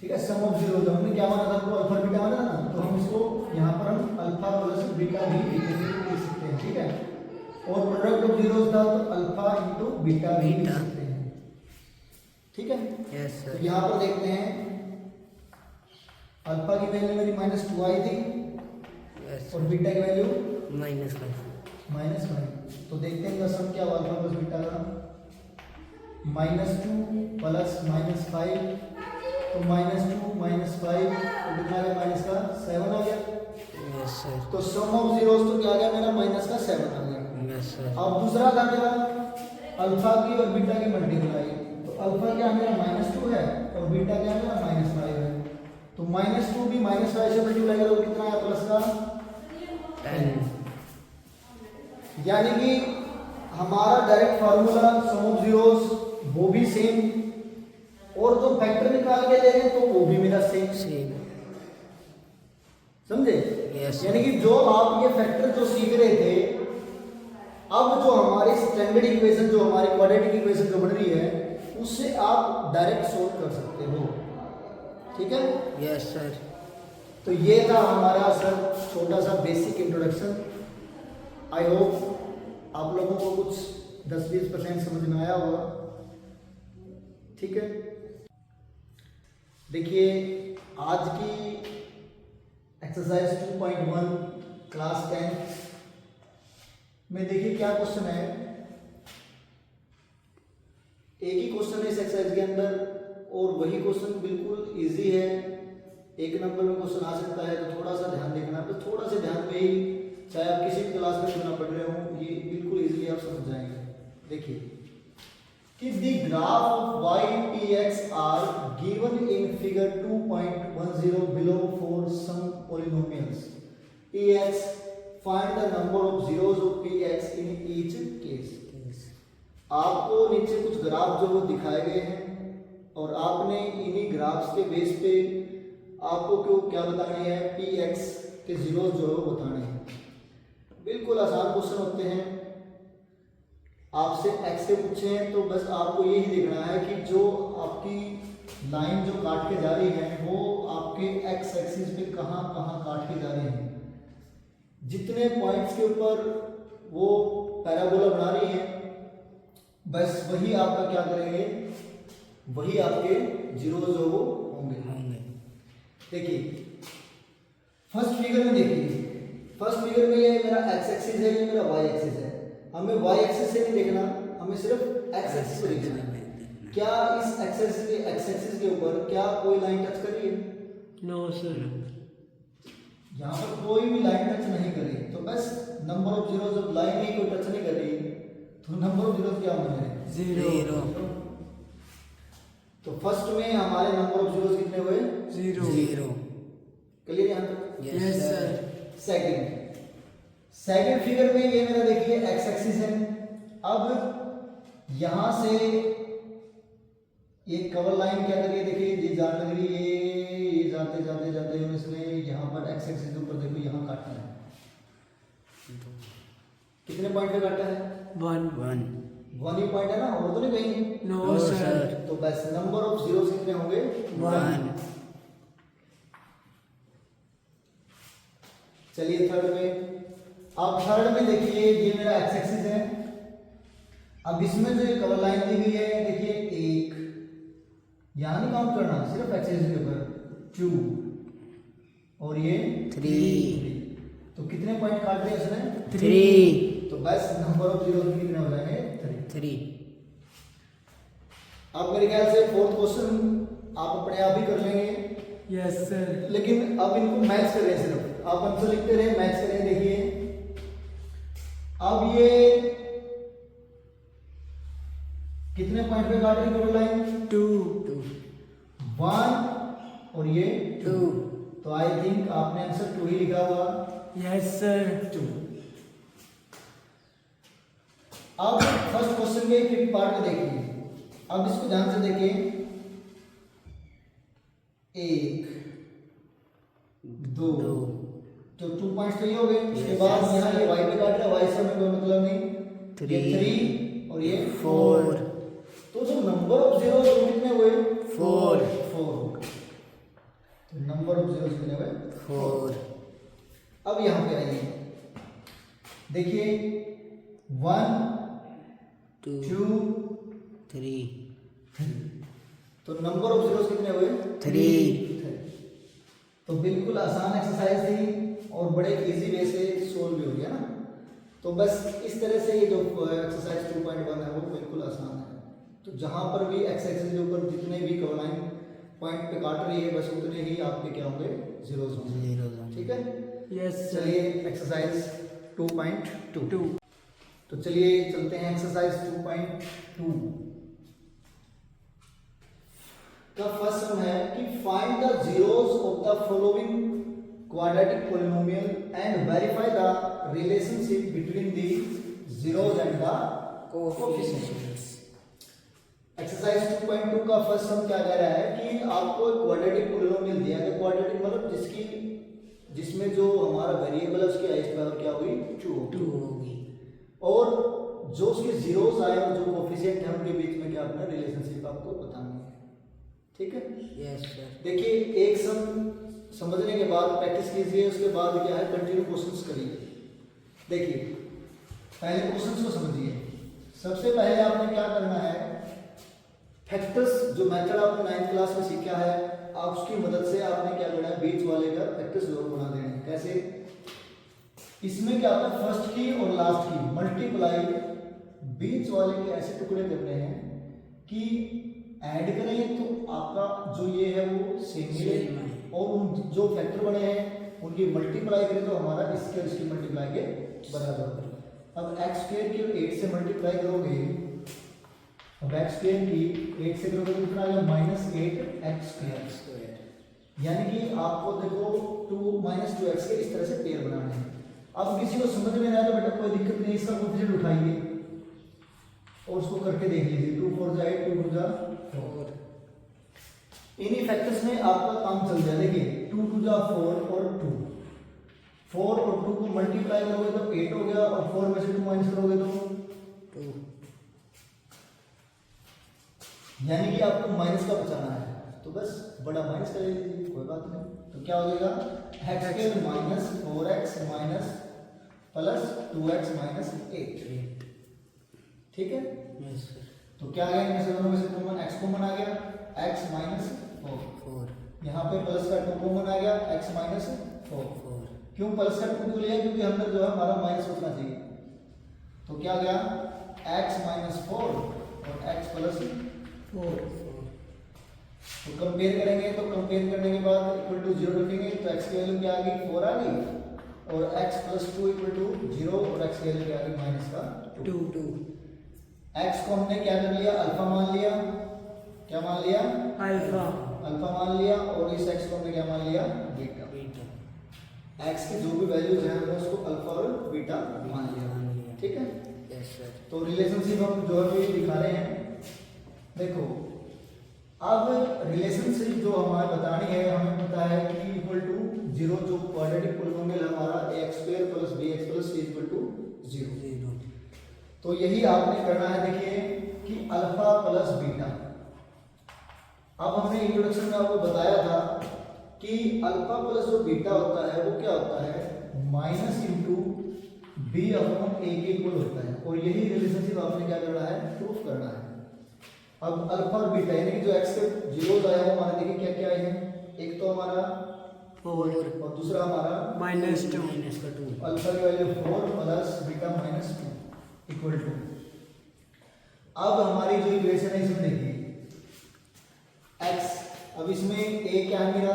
ठीक है, सम ऑफ जीरोस हमने क्या माना था, अल्फा बीटा माना था ना, तो हम इसको यहां पर हम अल्फा प्लस बीटा भी लिख सकते हैं। ठीक है, और प्रोडक्ट ऑफ जीरोस था तो अल्फा इंटू बीटा भी लिख सकते हैं। ठीक है। यस तो सर। यहाँ पर देखते हैं, अल्फा की वैल्यू मेरी -2 आई थी यस और बीटा की वैल्यू -5। -5। तो देखते हैं इनका सम क्या हुआ, अल्फा प्लस बीटा का -2 प्लस -5, तो -2 -5 तो कितना आ गया, माइनस का 7 आ गया। Yes sir. तो सम ऑफ जीरोस तो क्या आ गया मेरा, माइनस का 7 आ गया। Yes sir. अब दूसरा था मेरा अल्फा की और बीटा की मल्टीप्लाई, तो अल्फा क्या मेरा -2 है और बीटा क्या मेरा -5 है। तो -2 भी -5 से मल्टीप्लाई करो तो कितना आया, प्लस का 10। यानी कि हमारा direct formula sum of zeros वो भी सेम, और जो फैक्टर निकाल के ले रहे हैं तो वो भी मेरा सेम। समझे? Yes. यानी कि जो आप ये फैक्टर जो सीख रहे थे, अब जो हमारी स्टैंडर्ड इक्वेशन, जो हमारी क्वाड्रेटिक इक्वेशन जो बन रही है, उससे आप डायरेक्ट सोल्व कर सकते हो। ठीक है। Yes sir. तो ये था हमारा सर छोटा सा बेसिक इंट्रोडक्शन। आई होप आप लोगों को कुछ 10-20% समझ में आया होगा। ठीक है। देखिए आज की एक्सरसाइज 2.1 क्लास 10 में देखिए क्या क्वेश्चन है। एक ही क्वेश्चन है इस एक्सरसाइज के अंदर, और वही क्वेश्चन बिल्कुल इजी है। 1 नंबर में क्वेश्चन आ सकता है, तो थोड़ा सा ध्यान देखना, तो थोड़ा सा ध्यान में ही, चाहे आप किसी भी क्लास में क्यों ना पढ़ रहे हो, ये बिल्कुल इजीली आप समझ जाएंगे। देखिए कि the graph of y px are given in figure 2.10 below for some polynomials ax, find the number of zeros of px in each case। आपको नीचे कुछ ग्राफ जो वो दिखाए गए हैं, और आपने इन्हीं ग्राफ्स के बेस पे आपको क्यों क्या बताने हैं, px के जीरोस जो है वो बताने हैं। बिल्कुल आसान क्वेश्चन होते हैं। आपसे x से पूछे हैं तो बस आपको यही देखना है कि जो आपकी लाइन जो काट के जा रही है वो आपके x एक्सिस पे कहाँ कहाँ काट के जा रही है। जितने पॉइंट्स के ऊपर वो पैराबोला बना रही है, बस वही आपका क्या करेंगे, वही आपके जीरो जो वो होंगे। देखिए फर्स्ट फिगर में, देखिए फर्स्ट फिगर में ये मेरा x एक्सिस है, ये मेरा y एक्सिस है। हमें y एक्सिस से नहीं देखना, हमें सिर्फ x एक्सिस को देखना है। क्या इस x एक्सिस के ऊपर क्या कोई लाइन टच कर रही है? No sir. यहाँ पर कोई भी लाइन टच नहीं कर रही, तो बस नंबर ऑफ जीरो, जब लाइन ही कोई टच नहीं कर रही तो नंबर ऑफ जीरो क्या होने हैं? 0। तो फर्स्ट में हमारे नंबर ऑफ जीरोस कितने हुए? 0। क्लियर यहाँ तक? Yes sir. सेकंड फिगर में ये मेरा देखिए x एक्सिस है। अब यहां से ये कवर लाइन क्या कर रही है, देखिए ये जाने लग रही है, ये जाते जाते जाते और इसने यहां पर x एक्सिस के ऊपर देखो यहां काटना है। कितने पॉइंट पे काटा है? 1 ही पॉइंट है ना, और तो नहीं कहीं? No sir. तो बस नंबर ऑफ जीरोस कितने होंगे? 1। चलिए थर्ड में। अब थर्ड में देखिए ये मेरा x एक्सिस है। अब इसमें जो ये कवर लाइन दी गई है, देखिए 1, यहां नहीं काउंट करना, सिर्फ x एक्सिस के ऊपर 2 और ये 3। तो कितने पॉइंट काट रहे हैं इसने? 3। तो बस नंबर ऑफ जीरोस कितने हो जाएंगे? 3। अब मेरे ख्याल से फोर्थ क्वेश्चन आप अपने आप ही कर लेंगे, यस सर। लेकिन अब इनको मैच कर रहे हैं, सिर्फ आप आंसर लिखते रहे, मैच करें। देखिए अब ये कितने पॉइंट पे काट रही डबल लाइन? 2 1 और ये 2। तो आई थिंक आपने आंसर 2 ही लिखा हुआ। Yes sir. 2। अब फर्स्ट क्वेश्चन के फिफ्थ पार्ट को देखिए, अब इसको ध्यान से देखिए। 1 2 तो 2 पॉइंट्स तो ये हो गए। उसके बाद यहाँ ये y पे काट रहा है, y से हमें कोई मतलब नहीं। ये 3 और ये 4। तो जो नंबर ऑफ जीरो वो कितने हुए? 4। तो नंबर ऑफ जीरो कितने हुए? 4। अब यहाँ पे आइए, देखिए 1 2 3। तो नंबर ऑफ जीरोस कितने हुए? 3। तो बिल्कुल आसान एक्सरसाइज थी और बड़े इजी वे से सोल्व भी हो गया ना। तो बस इस तरह से ये जो एक्सरसाइज 2.1 है वो बिल्कुल आसान है। तो जहाँ पर भी एक्स एक्सिस के ऊपर जितने भी कर्वलाइन पॉइंट पे काट रही है बस उतने ही आपके क्या होंगे? जीरोस होंगे। ठीक है, यस सर। चलिए एक्सरसाइज 2.2। तो चलिए चलते हैं एक्सरसाइज 2.2 का फर्स्ट सम है कि find the zeros of the following quadratic polynomial and verify the relationship between the zeros and the coefficients. Exercise 2.2 का फर्स्ट सम क्या कह रहा है कि आपको एक क्वाड्रेटिक पॉलिनोमियल दिया है। क्वाड्रेटिक मतलब जिसमें जो हमारा वेरिएबल है उसकी हाईएस्ट वैल्यू क्या हुई? 2 होगी, और जो उसके जीरोस आए और जो कोएफिशिएंट है उनके बीच में क्या अपना रिलेशनशिप आपको बतानी है। ठीक है, यस सर। देखिए एक सम समझने के बाद प्रैक्टिस कीजिए, उसके बाद क्या है कंटिन्यू क्वेश्चंस करिए। देखिए पहले क्वेश्चंस को समझिए। सबसे पहले आपने क्या करना है, फैक्टर्स जो मेथड आपने 9th क्लास में सीखा है आप उसकी मदद से आपने क्या करना है, बीच वाले का फैक्टर्स जरूर बना देना है। कैसे? इसमें क्या होता है, फर्स्ट की और लास्ट की मल्टीप्लाई बीच वाले के ऐसे टुकड़े करने हैं कि ऐड करें तो आपका जो ये है वो सेम मिले, और उन जो फैक्टर बने हैं उनकी मल्टीप्लाई करें तो हमारा इसके और इसकी मल्टीप्लाई के बराबर। अब x स्क्वायर की 8 से मल्टीप्लाई करोगे, अब x स्क्वायर की 8 से करोगे तो कितना आएगा? -8x square. यानी कि आपको देखो 2 -2x के इस तरह से पेयर बनाने हैं। अब किसी को समझ में नहीं आया तो बेटा कोई दिक्कत नहीं, इसका कोएफिशिएंट उठाइए और उसको करके देख लीजिए। 2 4 जा 8 2 2 जा 4। इन्हीं फैक्टर्स में आपका काम चल जाए। देखिए 2 2 जा 4 और 2, 4 और 2 को मल्टीप्लाई करोगे तो 8 हो गया, और 4 में से 2 माइनस करोगे तो 2, यानी कि आपको माइनस का बचाना है तो बस बड़ा माइनस कर लीजिए, कोई बात नहीं। तो क्या हो जाएगा? x square minus 4x minus plus 2x minus 8। ठीक है, यस सर। तो क्या आ गया? इनमें से दोनों में से कॉमन x कॉमन आ गया, x माइनस 4। यहाँ पे प्लस का 2 कॉमन आ गया, x माइनस 4। क्यों प्लस का 2 क्यों लिया? क्योंकि अंदर जो है हमारा माइनस उतना चाहिए। तो क्या गया? x माइनस 4 और x प्लस 4। तो कंपेयर करेंगे तो कंपेयर करने के बाद इक्वल टू 0 रखेंगे तो x की वैल्यू क्या आ गई? 4 आ गई, और x प्लस 2 इक्वल टू 0 और x की वैल्यू क्या आ गई? माइनस का 2। x को हमने क्या कर लिया? अल्फा मान लिया। क्या मान लिया? अल्फा मान लिया, और इस x को हमने क्या मान लिया? बीटा। x की जो भी वैल्यूज हैं हमने उसको अल्फा और बीटा मान लिया। ठीक है, यस सर। तो रिलेशनशिप हम जो है दिखा रहे हैं। देखो अब रिलेशनशिप जो हमारे बतानी है, हमें पता है कि इक्वल टू 0 जो क्वाड्रेटिक पॉलिनोमियल है हमारा ax square plus bx plus c equal to 0। तो यही आपने करना है। देखिए कि अल्फा प्लस बीटा, अब हमने इंट्रोडक्शन में आपको बताया था कि अल्फा प्लस जो बीटा होता है वो क्या होता है? माइनस इंटू बी अपॉन ए के इक्वल होता है, और यही रिलेशनशिप आपने क्या करना है? प्रूफ करना है। अब अल्फा और बीटा यानी कि जो x के जीरोस आए हैं हमारे, देखिए क्या क्या आए हैं। एक तो हमारा 4 और दूसरा हमारा -2। अल्फा की value 4 plus beta -2 equal to. अब हमारी जो इक्वेशन है इसमें देखिए x, अब इसमें a क्या है मेरा,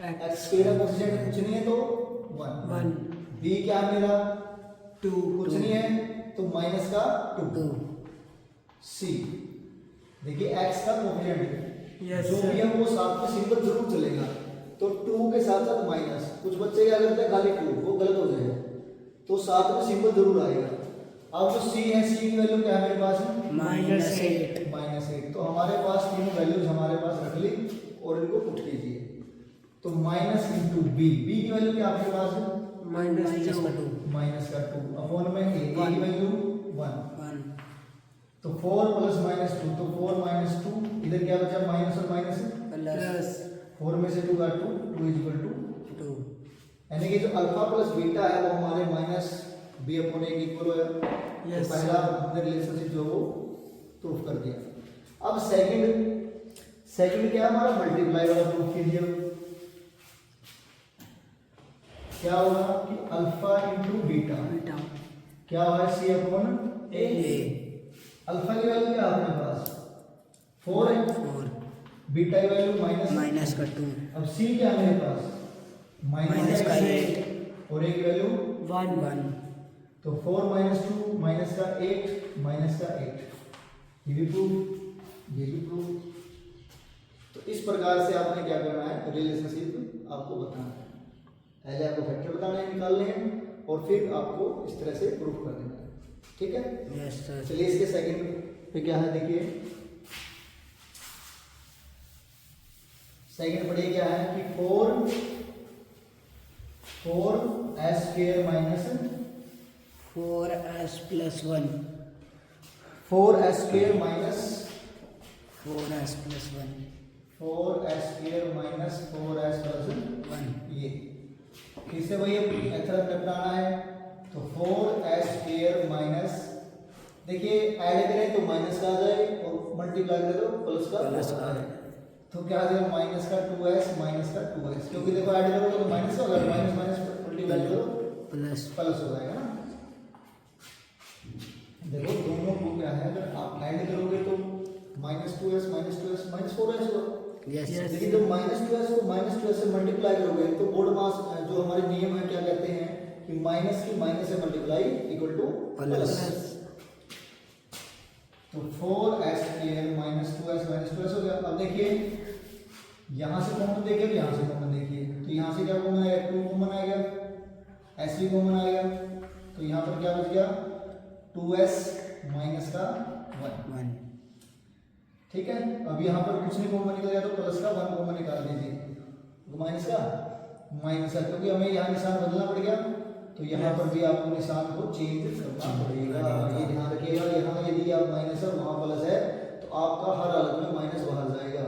x स्क्वायर का कोएफिशिएंट कुछ नहीं है तो 1, 1 b क्या है मेरा 2 कुछ नहीं है तो माइनस का 2, 2 c देखिए x का कोएफिशिएंट Yes, जो sir. भी है वो साथ में सिंबल जरूर चलेगा, तो 2 के साथ साथ माइनस, कुछ बच्चे क्या करते हैं खाली 2, वो गलत हो जाएगा, तो साथ में सिंबल जरूर आएगा। अब जो c है, c की वैल्यू क्या है मेरे पास, -8 -8, तो हमारे पास तीनों वैल्यूज हमारे पास रख ली और इनको पुट कीजिए, तो माइनस इंटू बी, बी की वैल्यू क्या आपके पास है, -2 माइनस का 2 अपॉन में a की वैल्यू 1, 1 तो 4 प्लस -2, तो 4 -2, इधर क्या बचा माइनस और माइनस, प्लस 4 में से 2 का 2, 2 इज इक्वल टू 2 यानी कि जो अल्फा प्लस बीटा है वो हमारे माइनस बी अपॉन ए इक्वल होगा। तो Yes, पहला हमने रिलेशनशिप जो वो प्रूफ कर दिया। अब सेकंड क्या है हमारा, मल्टीप्लाई वाला प्रूफ कीजिए। क्या होगा कि अल्फा इंटू बीटा बीटा क्या होगा, सी अपॉन ए। ए अल्फा की वैल्यू क्या है अपने पास 4 है, 4 बीटा की वैल्यू माइनस, का 2 अब सी क्या है मेरे पास माइनस का और ए की वैल्यू 1 तो 4 -2 माइनस का 8, ये भी प्रूफ, ये भी प्रूफ। तो इस प्रकार से आपने क्या करना है, रिलेशनशिप आपको बताना है, पहले आपको फैक्टर बताना है, निकालने हैं और फिर आपको इस तरह से प्रूफ कर देना है, ठीक है। यस सर चलिए इसके सेकंड पे क्या है देखिए, सेकंड पढ़िए क्या है कि 4 s² minus 4s plus 1 4s² minus 4s plus 1 4s² minus 4s plus 1 ये फिर से वही मेथड अपनाना है, तो 4s² माइनस, देखिए ऐड करें तो माइनस का आ जाए और मल्टीप्लाई करें तो प्लस का आ जाए, तो क्या आ जाएगा माइनस का 2s माइनस का 2s, क्योंकि देखो ऐड करोगे तो माइनस का हो जाएगा, माइनस माइनस मल्टीप्लाई करो प्लस प्लस हो जाएगा ना। देखो दोनों को क्या है, अगर आप ऐड करोगे तो -2s माइनस 4s होगा, यस लेकिन जब -2s को -2s से मल्टीप्लाई करोगे तो बोर्ड मास जो हमारे नियम है क्या कहते हैं कि माइनस की माइनस से मल्टीप्लाई इक्वल टू प्लस, तो 4s² माइनस 2s हो गया। अब देखिए यहाँ से कॉमन देखिए, यहाँ से कॉमन देखिए, तो यहाँ से क्या कॉमन आएगा, 2 कॉमन आएगा, s भी कॉमन आएगा, तो यहाँ पर क्या बच गया 2s माइनस का 1, ठीक है। अब यहाँ पर कुछ नहीं कॉमन निकल गया तो प्लस का 1 कॉमन निकाल दीजिए, तो माइनस का, क्योंकि हमें यहाँ निशान बदलना पड़ गया, तो यहाँ पर भी आपको निशान को चेंज करना पड़ेगा, ये ध्यान रखिएगा। यहाँ यदि आप माइनस है वहाँ प्लस है तो आपका हर हालत में माइनस बाहर जाएगा,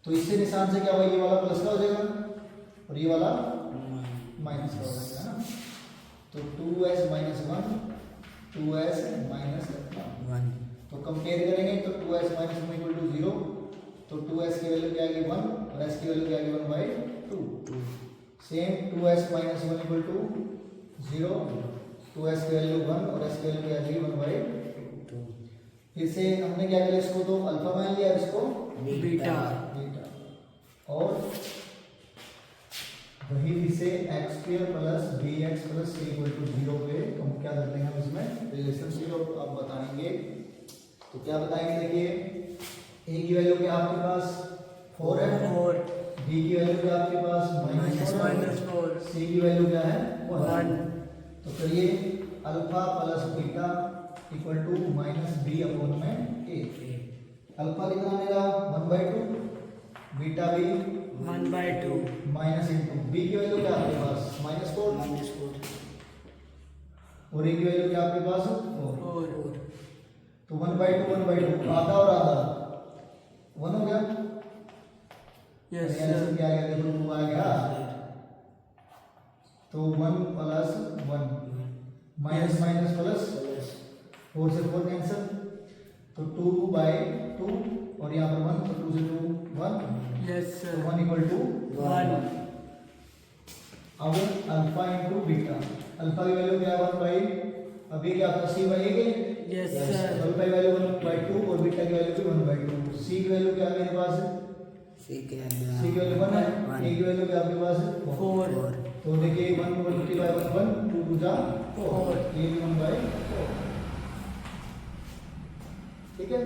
तो इससे निशान से क्या होगा, ये वाला प्लस का हो जाएगा और ये वाला माइनस का हो जाएगा ना, तो 2s माइनस 1 2s माइनस 1, तो कंपेयर करेंगे तो 2s माइनस 1 इक्वल टू 0, तो 2s की वैल्यू क्या आएगी 1 और s की वैल्यू क्या आएगी 1/2, same 2s minus 1 equal to 0, 2s की वैल्यू 1 और s की वैल्यू क्या आएगी 1/2। फिर से हमने क्या किया, इसको तो अल्फा मान लिया, इसको बीटा और वही इसे x² plus bx plus c equal to 0 पे हम क्या करते हैं, हम इसमें रिलेशनशिप आप बताएंगे, तो क्या बताएंगे देखिए, a की वैल्यू क्या आपके पास 4 है, 4 b की वैल्यू क्या आपके पास -4, c की वैल्यू क्या है 1, तो करिए alpha plus beta equal to -b upon में a, अल्फा कितना मिला 1/2, बीटा भी 1/2 माइनस इंटू बी की वैल्यू क्या आपके पास -4 और ए की वैल्यू क्या आपके पास 4, तो 1/2 आधा और आधा 1 हो गया, यस आंसर क्या आ गया, देखो 2 आ गया, तो 1 प्लस 1 माइनस माइनस प्लस 4 से 4 कैंसिल, तो 2/2 और यहाँ पर 1, तो 2 से 2 1, यस तो 1 इक्वल टू 1। अब अल्फा इंटू बीटा, अल्फा की वैल्यू क्या है 1/, अभी क्या था c/a के Yes, sir. अल्फा की वैल्यू 1/2 और बीटा की वैल्यू भी 1/2। सी की वैल्यू क्या है मेरे पास? सी के सी की वैल्यू 1 है, ए की वैल्यू क्या आपके पास है? 4. तो देखिए 1 × 1 2 2 जा 4, ये भी 1/4। ठीक है,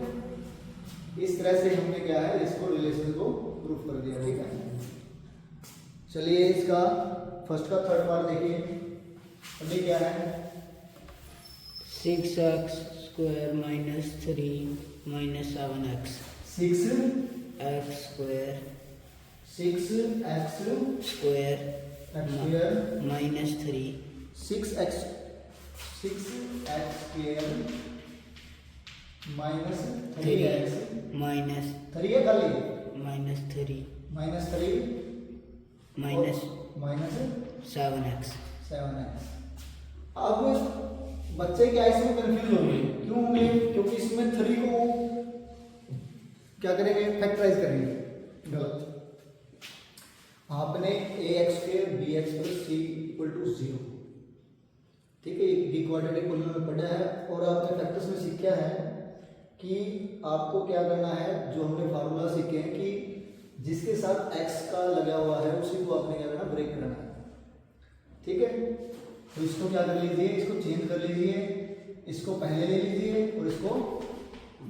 इस तरह से हमने क्या है इसको रिलेशन को प्रूफ कर दिया। ठीक है, चलिए इसका फर्स्ट का थर्ड पार्ट देखिए। अभी क्या है? 6x square minus 3 minus 7x 6x square square square minus 3 6x square minus 3x minus 3 है खाली minus 3 minus 3 minus minus 7x 7x। अब बच्चे क्या इसमें कंफ्यूज होंगे, क्यों होंगे? क्योंकि इसमें 3 को क्या करेंगे? फैक्टराइज करेंगे। गलत। आपने ax square bx plus c equal to 0, ठीक है, ये क्वाड्रेटिक पॉलिनोमियल में पढ़ा है। और आपने फैक्टर्स में सीखा है कि आपको क्या करना है, जो हमने फार्मूला सीखे हैं कि जिसके साथ x का लगा हुआ है उसी को आपने क्या करना? ब्रेक करना है। ठीक है, तो इसको क्या कर लीजिए, इसको चेंज कर लीजिए, इसको पहले ले लीजिए और इसको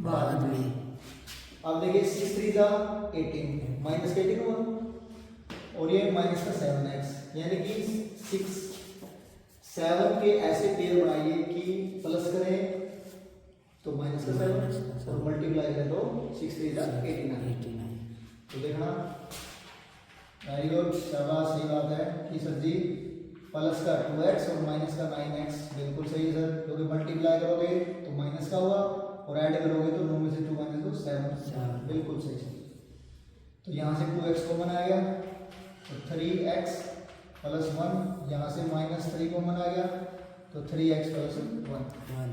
बाद में। अब देखिए 6 3 जा 18 माइनस 18 हुआ और ये माइनस का 7x, यानी कि 6 7 के ऐसे पेयर बनाइए कि प्लस करें तो माइनस का 7 और मल्टीप्लाई करें तो 6 3 जा 89। तो देखना, वेरी गुड, शाबाश, सही बात है कि सर जी प्लस का 2x और माइनस का 9x बिल्कुल सही है सर, क्योंकि मल्टीप्लाई करोगे तो माइनस का हुआ और ऐड करोगे तो 9 में से 2 माइनस 2 7, बिल्कुल सही है। तो यहाँ से 2x कॉमन आ गया तो 3x प्लस 1, यहाँ से माइनस 3 कॉमन आ गया तो 3x प्लस 1।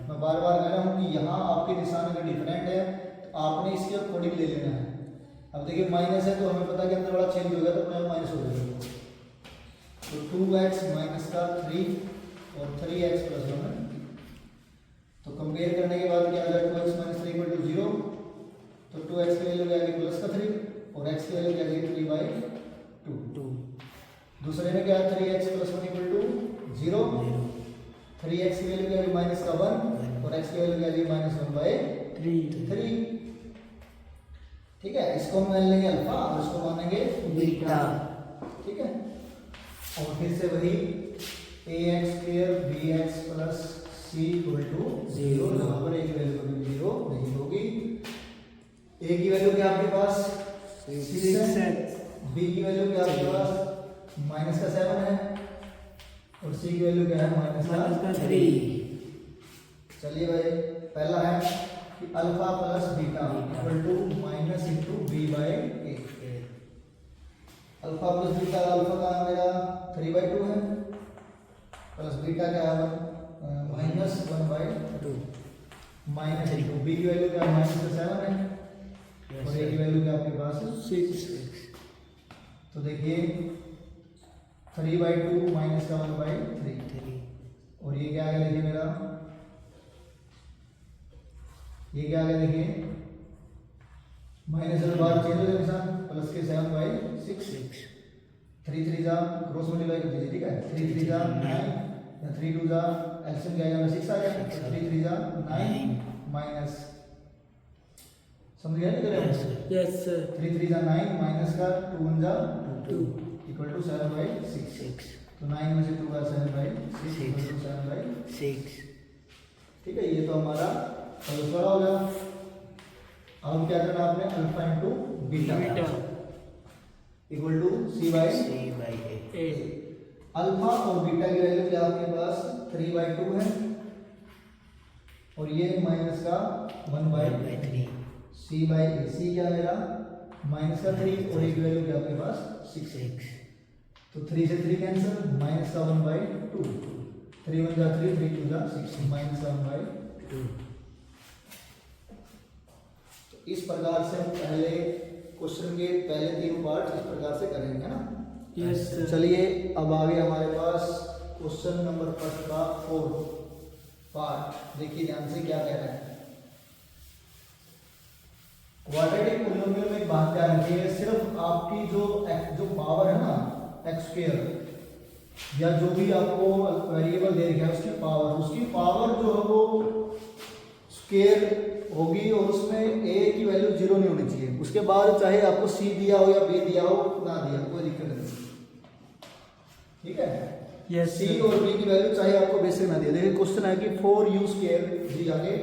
मैं बार बार कह रहा हूँ कि यहाँ आपके निशान अगर डिफरेंट है तो आपने इसके अकॉर्डिंग ले लेना है। अब देखिए माइनस है तो हमें पता है कि अंदर वाला चेंज होगा तो माइनस हो जाएगा। तो 2x माइनस का 3 और 3x प्लस 1। तो कंपेयर करने के बाद क्या आ जाएगा? 2x माइनस 3 इक्वल टू 0, तो 2x की वैल्यू क्या आएगी? प्लस का 3 और x की वैल्यू क्या आएगी? 3/2। दूसरे में क्या है? 3x plus 1 equal to 0, 3x की वैल्यू क्या आएगी? माइनस का 1 और x की वैल्यू क्या आएगी? माइनस 1/3। ठीक है, इसको हम मान लेंगे अल्फा और इसको मानेंगे बीटा। ठीक है, और फिर से वही ax square bx plus c equal to 0, यहाँ पर a की वैल्यू कभी 0 नहीं होगी। a की वैल्यू क्या आपके पास? 6x, b की वैल्यू क्या आपके पास? माइनस का 7 है और c की वैल्यू क्या है? माइनस का 3। चलिए भाई, पहला है कि alpha plus beta equal to minus into b/a। Alpha plus beta, alpha का मेरा 3/2 है प्लस बीटा क्या है? माइनस 1/2 माइनस इंटू बी की वैल्यू क्या है? माइनस का 7 है और ए की वैल्यू क्या आपके पास है? 6। तो देखिए 3/2 माइनस का 1/3 और ये क्या आ गया? देखिए मेरा ये क्या आ गया? देखिए माइनस के बाद चेंज हो जाएगा निशान, प्लस के 7/6। 3 3 जा क्रॉस मल्टीप्लाई कर दीजिए। ठीक है, 3 3 जा 9 या 3 2 जा एलसीएम क्या आएगा? 6 आ गया। 3 3 जा 9 माइनस, समझ गया नहीं? Yes, sir. 3 3 जा 9 माइनस का 2 1 जा 2. Equal to 7/6। तो 9 में से 2 का 7/6 इक्वल टू 7/6। ठीक है, ये तो हमारा अल्फा हो गया। अब क्या करना आपने? Alpha into beta equal to c/a। Alpha और बीटा की वैल्यू क्या आपके पास? 3/2 है और ये माइनस का 1/3। c/a क्या मेरा? माइनस का 3 और ए की वैल्यू क्या आपके पास? 6। तो 3 से 3 कैंसिल, माइनस का 1/2, 3 1 जा 3, 3 2 जा 6, माइनस का 1/2। इस प्रकार से हम पहले क्वेश्चन के पहले 3 पार्ट इस प्रकार से करेंगे, है ना? Yes, sir. चलिए अब आगे हमारे पास क्वेश्चन नंबर फर्स्ट का 4। पार्ट देखिए ध्यान से क्या कह रहा है। क्वाड्रेटिक पोलिनोमियल में एक बात ध्यान रखिए, सिर्फ आपकी जो पावर है ना एक्स स्क्वायर या जो भी आपको वेरिएबल दे रखा है उसकी पावर जो है वो स्क्वायर होगी और उसमें a की वैल्यू 0 नहीं होनी चाहिए। उसके बाद चाहे आपको c दिया हो या b दिया हो ना दिया कोई दिक्कत नहीं, ठीक है। Yes, c sir. और b की वैल्यू चाहे आपको बेसिक ना दिया। देखिए क्वेश्चन है कि 4u स्क्वायर जी आगे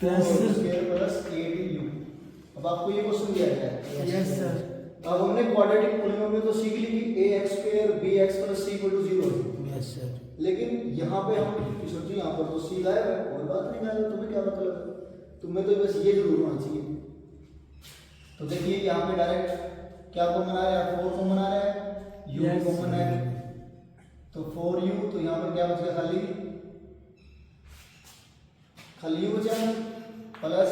Plus- 4u square plus 8u। अब आपको ये क्वेश्चन दिया गया है। Yes sir. अब हमने क्वाड्रेटिक पोलिनोमियल तो सीख ली कि ax square bx plus c equal to 0 है, यस सर। लेकिन यहाँ पे हम सोचिए यहाँ पर तो c लाया है और बात नहीं लाया, तुम्हें क्या मतलब, तुम्हें तो बस ये जरूर होना चाहिए। तो देखिए यहाँ पे डायरेक्ट क्या कॉमन आ रहा है, 4 कॉमन आ रहा है, u Yes. कॉमन है तो 4u, तो यहाँ पर क्या बच गया खाली u बचा प्लस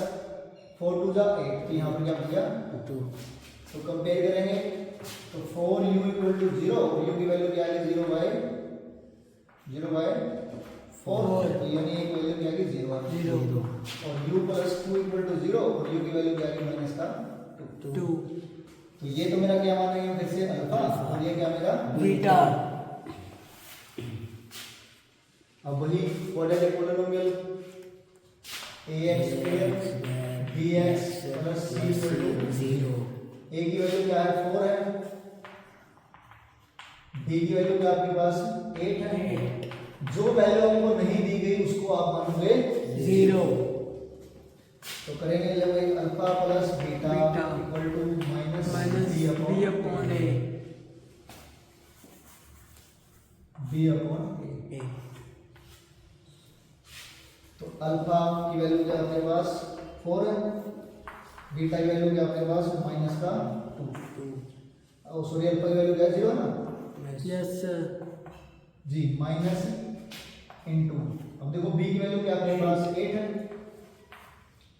4 2 जा 8, तो यहाँ पर क्या बच गया 2। तो कंपेयर करेंगे तो 4u इक्वल टू 0 और u की वैल्यू क्या आएगी 0 बाय 4, तो यानी एक वैल्यू क्या आएगी 0 और u प्लस 2 इक्वल टू 0 और u की वैल्यू क्या आएगी माइनस का 2। 2 तो ये तो मेरा क्या मानेंगे फिर से अल्फा और ये क्या मेरा बीटा। अब वही quadratic polynomial ax square bx plus c equal to 0। a की वैल्यू क्या है 4 है, b की वैल्यू क्या आपके पास 8 है। जो वैल्यू आपको नहीं दी गई उसको आप मानोगे 0। तो करेंगे जब एक alpha plus beta beta equal to minus minus b b upon a। तो अल्फा की वैल्यू क्या आपके पास 4 है, बीटा की वैल्यू क्या आपके पास माइनस का 2 और सॉरी अल्फा की वैल्यू क्या 0 है ना यस सर। जी माइनस इनटू। अब देखो b की वैल्यू क्या आपके पास 8 है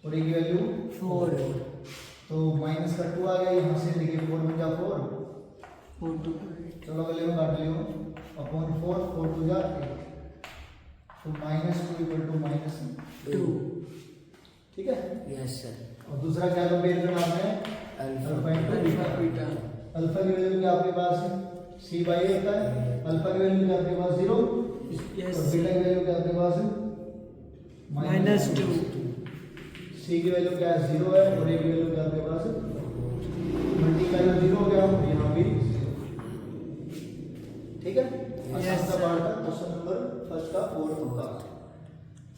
और a की वैल्यू 4 तो माइनस का 2 आ गया, यहाँ से देखिए 4 में जा 4, 4 2 चलो अगले में काट लियो अपॉन 4 4 2 जा 8, तो माइनस 2 इक्वल टू माइनस 2। ठीक है। Yes sir. और दूसरा क्या कंपेयर करना आपने alpha into alpha beta. Alpha की वैल्यू क्या आपके पास c बाई a होता है, अल्फा की वैल्यू क्या आपके पास 0 यस और बीटा की वैल्यू क्या आपके पास माइनस 2। c की वैल्यू क्या है 0 है और a की वैल्यू क्या आपके पास मल्टीप्लाई 0 हो गया और यहाँ भी 0। ठीक है। Yes, आसान सा पार्ट था क्वेश्चन नंबर फर्स्ट का 4 का।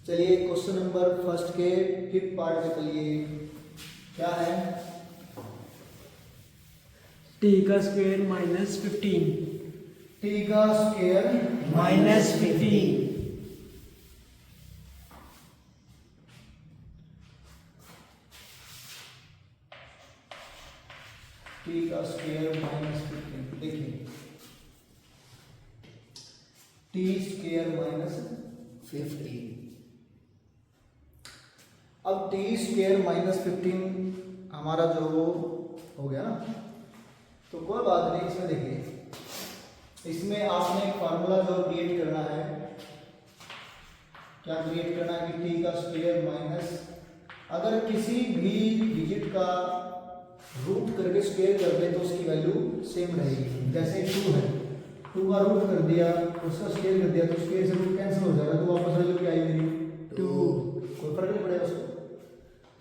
चलिए क्वेश्चन नंबर फर्स्ट के 5th पार्ट में चलिए क्या है t का स्क्वायर माइनस 15 t का स्क्वायर माइनस 15। t का स्क्वायर माइनस 15। देखिए t स्क्वायर माइनस 15। अब t स्क्वायर माइनस 15 हमारा जो हो गया ना, तो कोई बात नहीं। इसमें देखिए इसमें आपने एक फार्मूला जो क्रिएट करना है, क्या क्रिएट करना है कि t का स्क्वायर माइनस, अगर किसी भी डिजिट का रूट करके स्क्वायर कर दे तो उसकी वैल्यू सेम रहेगी। जैसे 2 है, 2 का रूट कर दिया उसका स्क्वायर कर दिया तो स्क्वायर से रूट कैंसिल हो जाएगा, तो वापस वैल्यू क्या आई मेरी 2, कोई फर्क नहीं पड़ेगा उसको।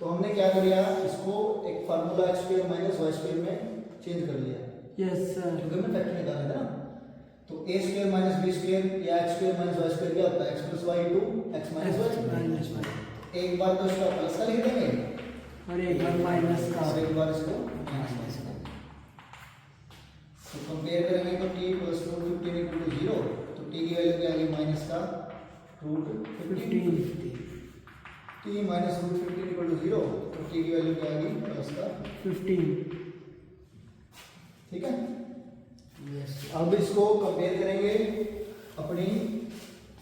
तो हमने क्या किया इसको एक formula x square minus y square में चेंज कर लिया, यस सर। क्योंकि हमने फैक्टर निकालना था ना। तो a square minus b square या x square minus y square क्या होता है x plus y to x minus y। एक बार तो इसका प्लस का लिख देंगे और एक बार माइनस का। और एक बार इसको माइनस का। तो कंपेयर करेंगे तो t plus root 15 equal to 0, तो t की वैल्यू क्या आ गई माइनस का root 15। t minus root 15 equal to 0, तो t की वैल्यू क्या आ गई प्लस का 15। ठीक है। यस। अब इसको कंपेयर करेंगे अपनी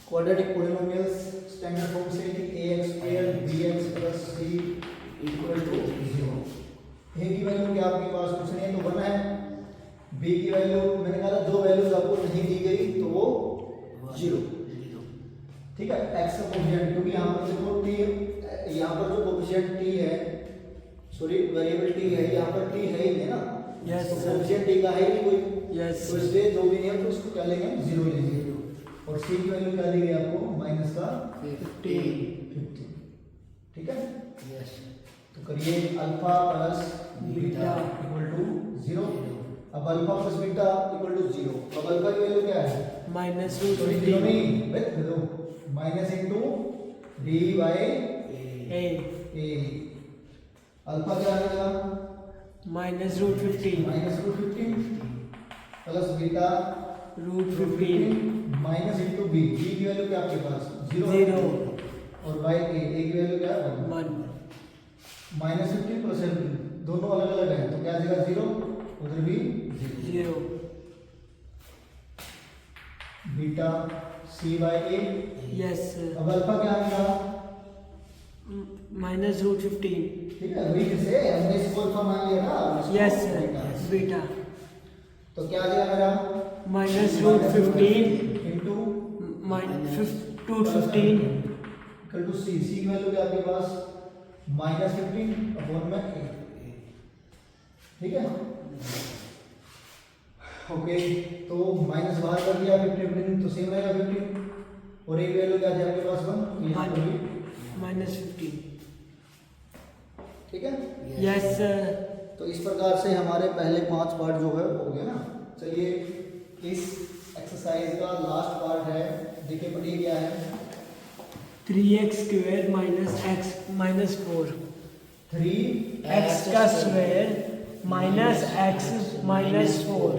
क्वाड्रेटिक पोलिनोमियल्स स्टैंडर्ड फॉर्म से कि ax square bx plus c equal to 0। a की वैल्यू क्या आपके पास कुछ नहीं है तो 1 है, b की वैल्यू मैंने कहा जो वैल्यूज आपको नहीं दी गई तो वो 0। ठीक है, x का कोफिशिएंट, क्योंकि यहाँ पर देखो t, यहाँ पर जो कोफिशिएंट t है, सॉरी वेरिएबल t है, यहाँ पर t है ही नहीं ना। Yes, तो sir. कोफिशिएंट t का है ही नहीं कोई। Yes, तो इसलिए जो भी नहीं है तो उसको क्या लेंगे, 0 लेंगे। और c की वैल्यू क्या दी गई आपको, माइनस का 15। ठीक है, यस तो करिए alpha plus beta equal to 0। अब alpha plus beta equal to 0। अब अल्फा की वैल्यू क्या है, माइनस तो रूट जीरो 15 नहीं वेट दो, minus into b by a a। Alpha क्या आएगा, minus root 15 minus root 15 plus beta root 15 minus into b। b की वैल्यू क्या आपके पास 0 और बाय a, a की वैल्यू क्या है 1। 1 माइनस 15 प्लस 15 दोनों अलग अलग है, तो क्या आ जाएगा 0, उधर भी 0। 0 beta c by a। Yes अब अल्फा क्या आएगा, माइनस रूट 15 ठीक है, वही से हमने इसको अल्फा मान लिया ना। Yes beta. बीटा तो क्या आ जाएगा मेरा, minus root 15 into minus 215 equal to c। c की वैल्यू क्या आपके पास, माइनस 15 अपॉन में a। ठीक है, ओके, तो माइनस बाहर कर दिया 15 तो सेम रहेगा 15 और a की वैल्यू क्या है आपके पास 1, यहाँ पर भी माइनस 15। ठीक है। यस तो इस प्रकार से हमारे पहले 5 पार्ट जो है हो गया ना। चलिए इस एक्सरसाइज का लास्ट पार्ट है, देखिए पढ़िए क्या है, 3x square minus x minus 4 3 x का square minus x minus 4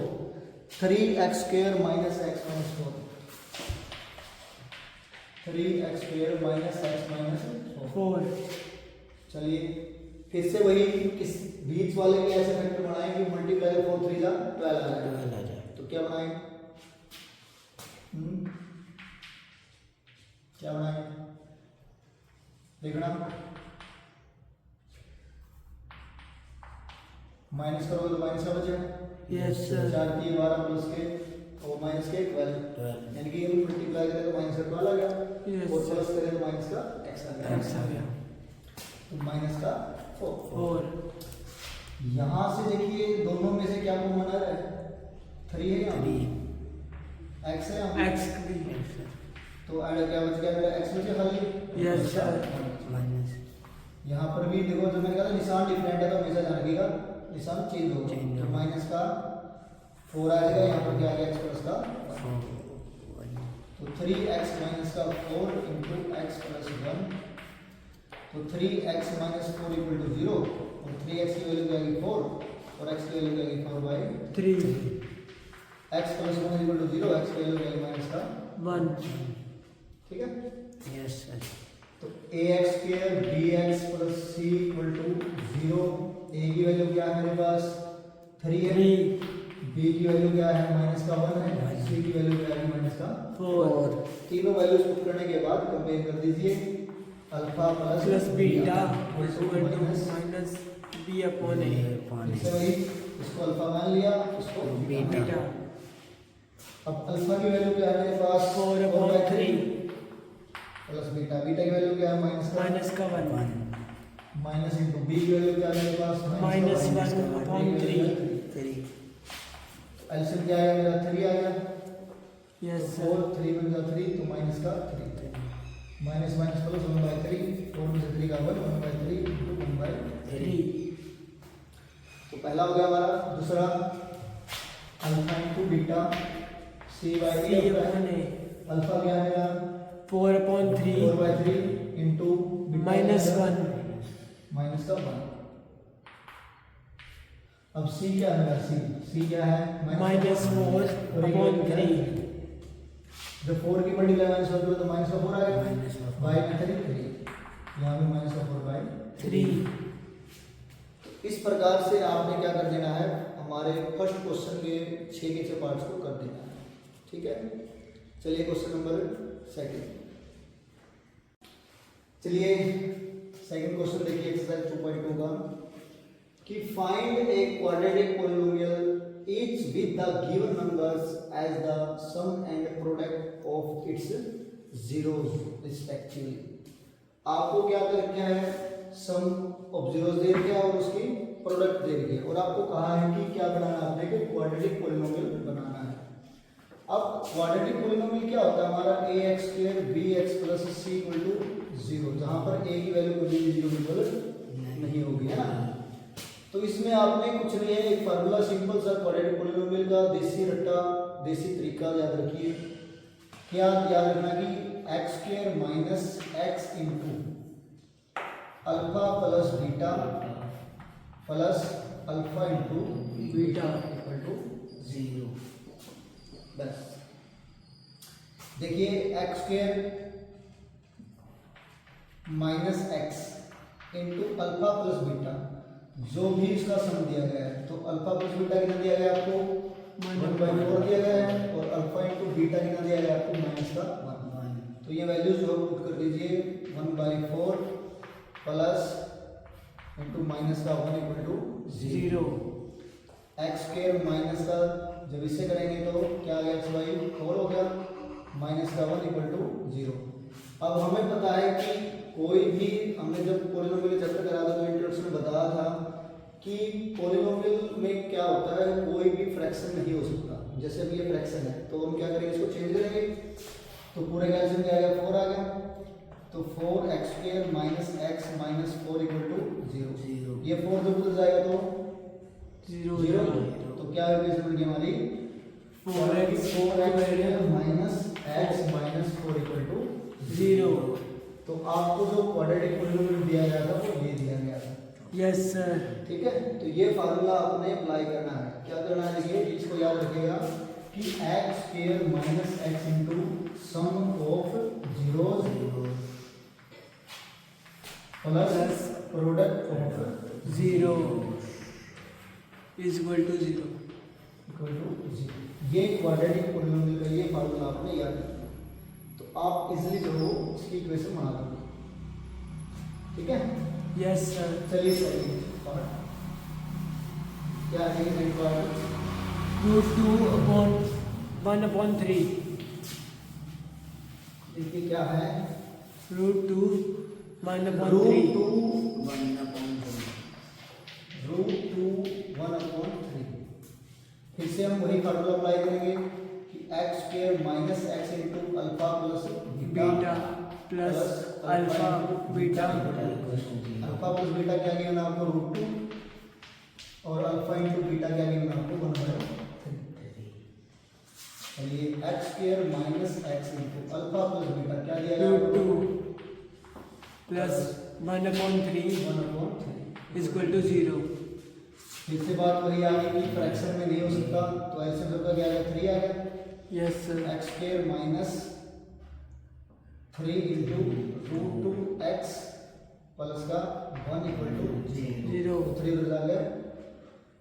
3x square minus x minus 4, 3x square minus x minus 4। 4 चलिए फिर से वही किस बीच वाले के ऐसे फैक्टर बनाएं कि मल्टीप्लाई 4 3 जा 12 आ जाए। तो क्या बनाएं, क्या बनाएं, देखना माइनस करोगे तो माइनस का बचेगा। यस 4 3 12 प्लस के और माइनस के 12, यानी कि ये मल्टीप्लाई करें तो माइनस का 12 आ गया Yes. और प्लस करें तो माइनस का x आ गया। x आ गया तो माइनस का 4। 4 यहाँ से देखिए दोनों में से क्या कॉमन आ रहा है, 3 है यहाँ, x है यहाँ, x भी तो ऐड क्या बच गया मेरा, x बचे खाली। यस माइनस यहाँ पर भी देखो जो मैंने कहा था निशान डिफरेंट है तो हमेशा ध्यान रखिएगा निशान चेंज होगा। तो माइनस का 4 आ जाएगा, यहाँ पर क्या आ गया x प्लस का 1। तो 3x माइनस का 4 इंटू एक्स प्लस 1, तो 3x माइनस 4 इक्वल टू 0 और 3x की वैल्यू क्या आएगी 4 और x की वैल्यू क्या आएगी 4 by 3 x plus 1 equal to 0, x की वैल्यू क्या आएगी माइनस का 1 ठीक है। यस सर तो ax square bx plus c equal to 0। a की वैल्यू क्या है मेरे पास 3 है, 3 b की वैल्यू क्या है माइनस का 1 है, c की वैल्यू क्या है माइनस का 4 तीनों वैल्यूज पुट करने के बाद कंपेयर कर दीजिए, alpha plus beta equal to minus minus b upon a इससे वही इसको अल्फा मान लिया, इसको बीटा। बीटा अब अल्फा की वैल्यू क्या है मेरे पास 4 अपॉन 3 प्लस बीटा, बीटा की वैल्यू क्या है माइनस का 1 माइनस इंटू बी की वैल्यू क्या है मेरे पास माइनस 1 अपॉन 3 एलसीएम क्या आएगा मेरा 3 आ गया, यस 4 3 बन गया 3 तो माइनस का 3 माइनस माइनस प्लस 1/3, 4 में से 3 का 1 1/3 इंटू 1/3। 3 तो पहला हो गया हमारा, दूसरा alpha into beta c by c A upon a alpha क्या है मेरा 4 अपॉन 3 4/3 इंटू माइनस 1 माइनस का 1। अब c क्या है मेरा c क्या है माइनस 4 अपॉन 3 जब 4 की मल्टीप्लाई माइनस 1 तो माइनस का 4 आएगा बाई में 3 यहाँ भी माइनस का 4 बाई 3 इस प्रकार से आपने क्या कर देना है, हमारे फर्स्ट क्वेश्चन के 6 के 6 पार्ट्स को कर देना है। ठीक है, चलिए क्वेश्चन नंबर 2। चलिए सेकंड क्वेश्चन देखिए एक्सरसाइज 2.2 का कि find a quadratic polynomial each with the given numbers as the sum and product of its zeros. Respectively. आपको क्या करना है, सम ऑफ जीरोस दे रखे हैं और उसकी प्रोडक्ट दे रखी है, और आपको कहा है कि क्या बनाना है, आपने कि क्वाड्रेटिक पॉलिनोमियल बनाना है। अब क्वाड्रेटिक पॉलिनोमियल क्या होता है हमारा, ax² bx plus c equal to 0, जहां पर a की वैल्यू कभी भी 0 इक्वल नहीं होगी, है ना। तो इसमें आपने कुछ नहीं है, एक फार्मूला सिंपल सा क्वाड्रेटिक पॉलिनोमियल का, देसी रट्टा देसी तरीका याद रखिए। क्या याद रखना कि x² minus x into alpha plus beta plus alpha into beta equal to 0। बस देखिए x² minus x into alpha plus beta, जो भी इसका सम दिया गया है, तो अल्फा प्लस बीटा कितना दिया गया आपको 1/4 दिया गया है, और अल्फा इंटू बीटा कितना दिया गया आपको माइनस का 1। तो ये वैल्यूज जो पुट कर दीजिए 1/4 प्लस इंटू माइनस का 1 इक्वल टू 0। x² माइनस का जब इससे करेंगे तो क्या आ गया, x/4 हो गया, माइनस का 1 इक्वल टू 0। अब हमें पता है कि कोई भी, हमने जब पॉलिनोमियल चैप्टर करा था तो इंट्रोडक्शन में बताया था कि पॉलिनोमियल में क्या होता है, कोई भी फ्रैक्शन नहीं हो सकता। जैसे अभी ये फ्रैक्शन है तो हम क्या करेंगे, इसको चेंज करेंगे, तो पूरे का एलसीएम क्या आ गया 4 आ गया, तो 4x² minus x minus 4 equal to 0। ये 4 जब उधर जाएगा तो 0, तो क्या इक्वेशन बन गई हमारी 4x² minus x minus 4 equal to 0। तो आपको जो क्वाड्रेटिक पॉलिनोमियल दिया गया था वो ये दिया गया था। Yes sir. ठीक है, तो ये फार्मूला आपने अप्लाई करना है। क्या करना है, देखिए इसको याद रखिएगा कि x² minus x into sum of zeros plus product of 0 is equal to 0। Equal to 0। ये क्वाड्रेटिक पॉलिनोमियल का ये फार्मूला आपने याद रखना, तो आप इजीली जो हो इसकी इक्वेशन बना दोगे। ठीक है, यस सर। चलिए सेकंड पार्ट क्या है, सेकंड पार्ट √2/1/3। देखिए क्या है, √2/1/3। √2 1/3। फिर से हम वही फार्मूला अप्लाई करेंगे कि x² minus x into alpha plus beta plus alpha beta. Alpha plus beta क्या गिवन आपको √2, और अल्फा इंटू बीटा क्या गिवन आपको 1/3। चलिए x² minus x into alpha plus beta क्या दिया गया, √2 प्लस 1/3 इज इक्वल टू 0। फिर से बात वही आ गई कि फ्रैक्शन में नहीं हो सकता, तो ऐसे सबका क्या आ गया 3 आ गया। Yes sir. x² minus 3 into √2x plus का 1 इक्वल टू 0। 3 उधर आ गया,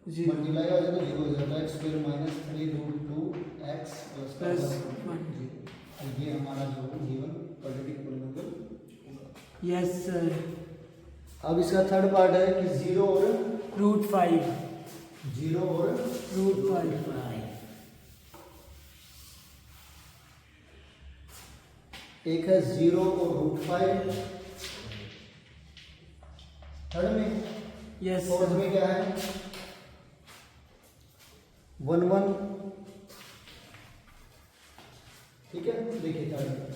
0 मल्टीप्लाई हो जाता है 0 हो जाता है, x² माइनस 3 √2x प्लस का प्लस 1। तो ये हमारा जो जीवन क्वाड्रेटिक पॉलिनोमियल होगा। Yes sir. अब इसका थर्ड पार्ट है कि 0 और √5 0 और √5। एक है 0 और √5 थर्ड में। यस फोर्थ में क्या है 1/1। ठीक है, देखिए थर्ड में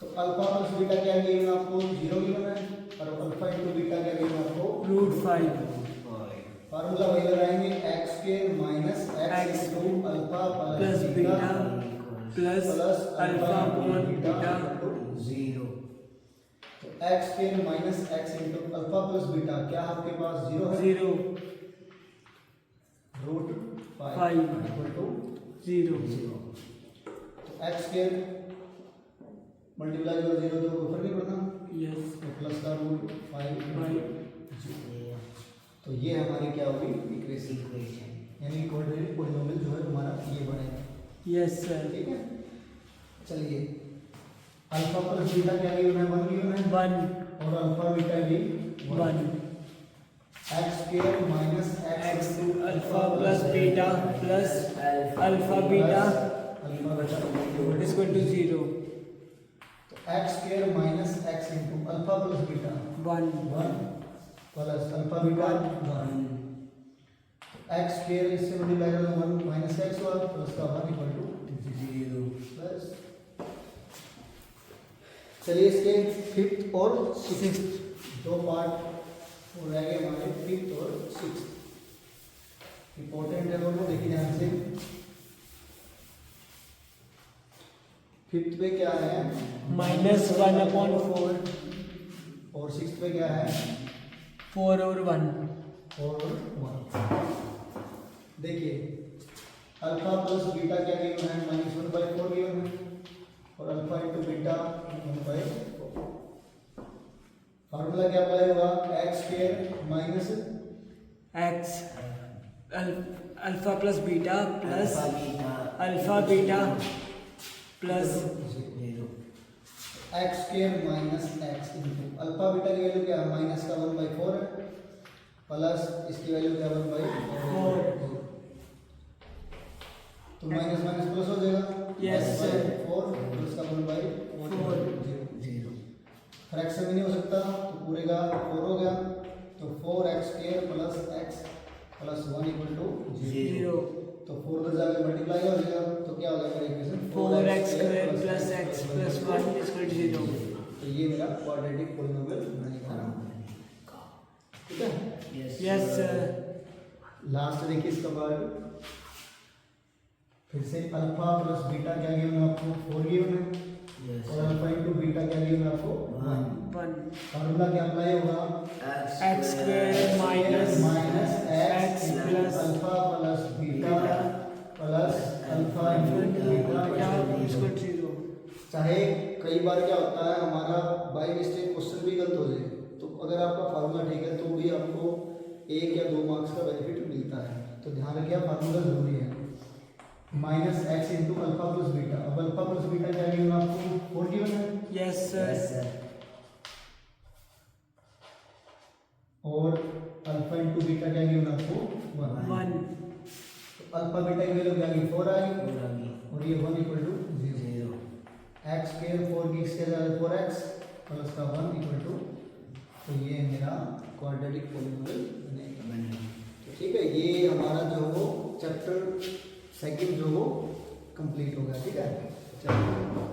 तो अल्फा प्लस बीटा क्या गिवन आपको 0 गिवन है, और अल्फा इंटू बीटा क्या गिवन आपको √5 फार्मूला वही लगाएंगे x² minus x into alpha plus beta plus alpha upon beta 0। तो x² minus x into alpha plus beta क्या आपके पास 0 है, 0 √5 इक्वल टू 0। तो x² मल्टीप्लाई करो 0 तो फर्क नहीं पड़ता, यस तो प्लस का √5। तो ये हमारी क्या होगी इक्वेशन, यानी क्वाड्रेटिक पॉलिनोमियल जो है हमारा ये बनेगा। Yes sir. ठीक है, चलिए अल्फा प्लस बीटा क्या गिवन है 1 गिवन है, 1 और अल्फा बीटा भी 1 x² minus x alpha plus beta plus alpha beta alpha beta is equal to 0। तो x square minus x into alpha plus beta 1 1 plus alpha beta 1 x square इससे multiply करें तो 1 minus x हुआ plus का 1 equal to 0 plus. चलिए इसके fifth और sixth दो पार्ट और रह गए हमारे फिफ्थ और सिक्स्थ। इंपॉर्टेंट है दोनों, देखिए ध्यान से। फिफ्थ पे क्या है -1/4 और सिक्स्थ पे क्या है 4 और 1 और 1। देखिए अल्फा प्लस बीटा क्या गिवन है -1/4 गिवन है और अल्फा इंटू बीटा 1/4। फार्मूला क्या अप्लाई होगा x square minus x alpha plus beta plus alpha beta plus x square minus x into alpha beta की वैल्यू क्या है माइनस का 1/4 है प्लस इसकी वैल्यू क्या 1/4 तो माइनस माइनस प्लस हो जाएगा Yes, sir. 4 प्लस का 1/4 0 फ्रैक्शन में नहीं हो सकता तो पूरे का 4 हो गया तो 4x square plus x plus 1 equal to 0 तो 4 उधर जाके मल्टीप्लाई हो जाएगा तो क्या हो जाएगा equation 4x square plus x plus 1 equal to 0। तो ये मेरा क्वाड्रेटिक पॉलिनोमियल बनेगा। ठीक है यस सर। लास्ट देखिए इसका बाद फिर से अल्फा प्लस बीटा क्या गिवन है आपको 4 गिवन है और अल्फा इंटू बीटा क्या गिवन है आपको 1। 1 फार्मूला क्या अप्लाई होगा x square minus minus x x plus alpha plus beta plus alpha into beta equal to 0। चाहे कई बार क्या होता है हमारा बाय मिस्टेक क्वेश्चन भी गलत हो जाए तो अगर आपका फार्मूला ठीक है तो भी आपको 1 या 2 मार्क्स का बेनिफिट मिलता है। तो ध्यान रखिए फार्मूला जरूरी है minus x into alpha plus beta. अब अल्फा प्लस बीटा क्या गिवन आपको 4 गिवन है यस सर। और अल्फा इंटू बीटा क्या गिवन आपको 1। 1 तो अल्फा बीटा की वैल्यू क्या आ गई 4 आ गई और ये 1 इक्वल टू 0 एक्स स्क्वायर 4 की स्क्वायर 4x प्लस का 1 इक्वल टू तो ये मेरा क्वाड्रेटिक पॉलिनोमियल बनेगा। तो ठीक है ये हमारा जो वो चैप्टर सेकंड जो वो कंप्लीट हो गया। ठीक है चलो।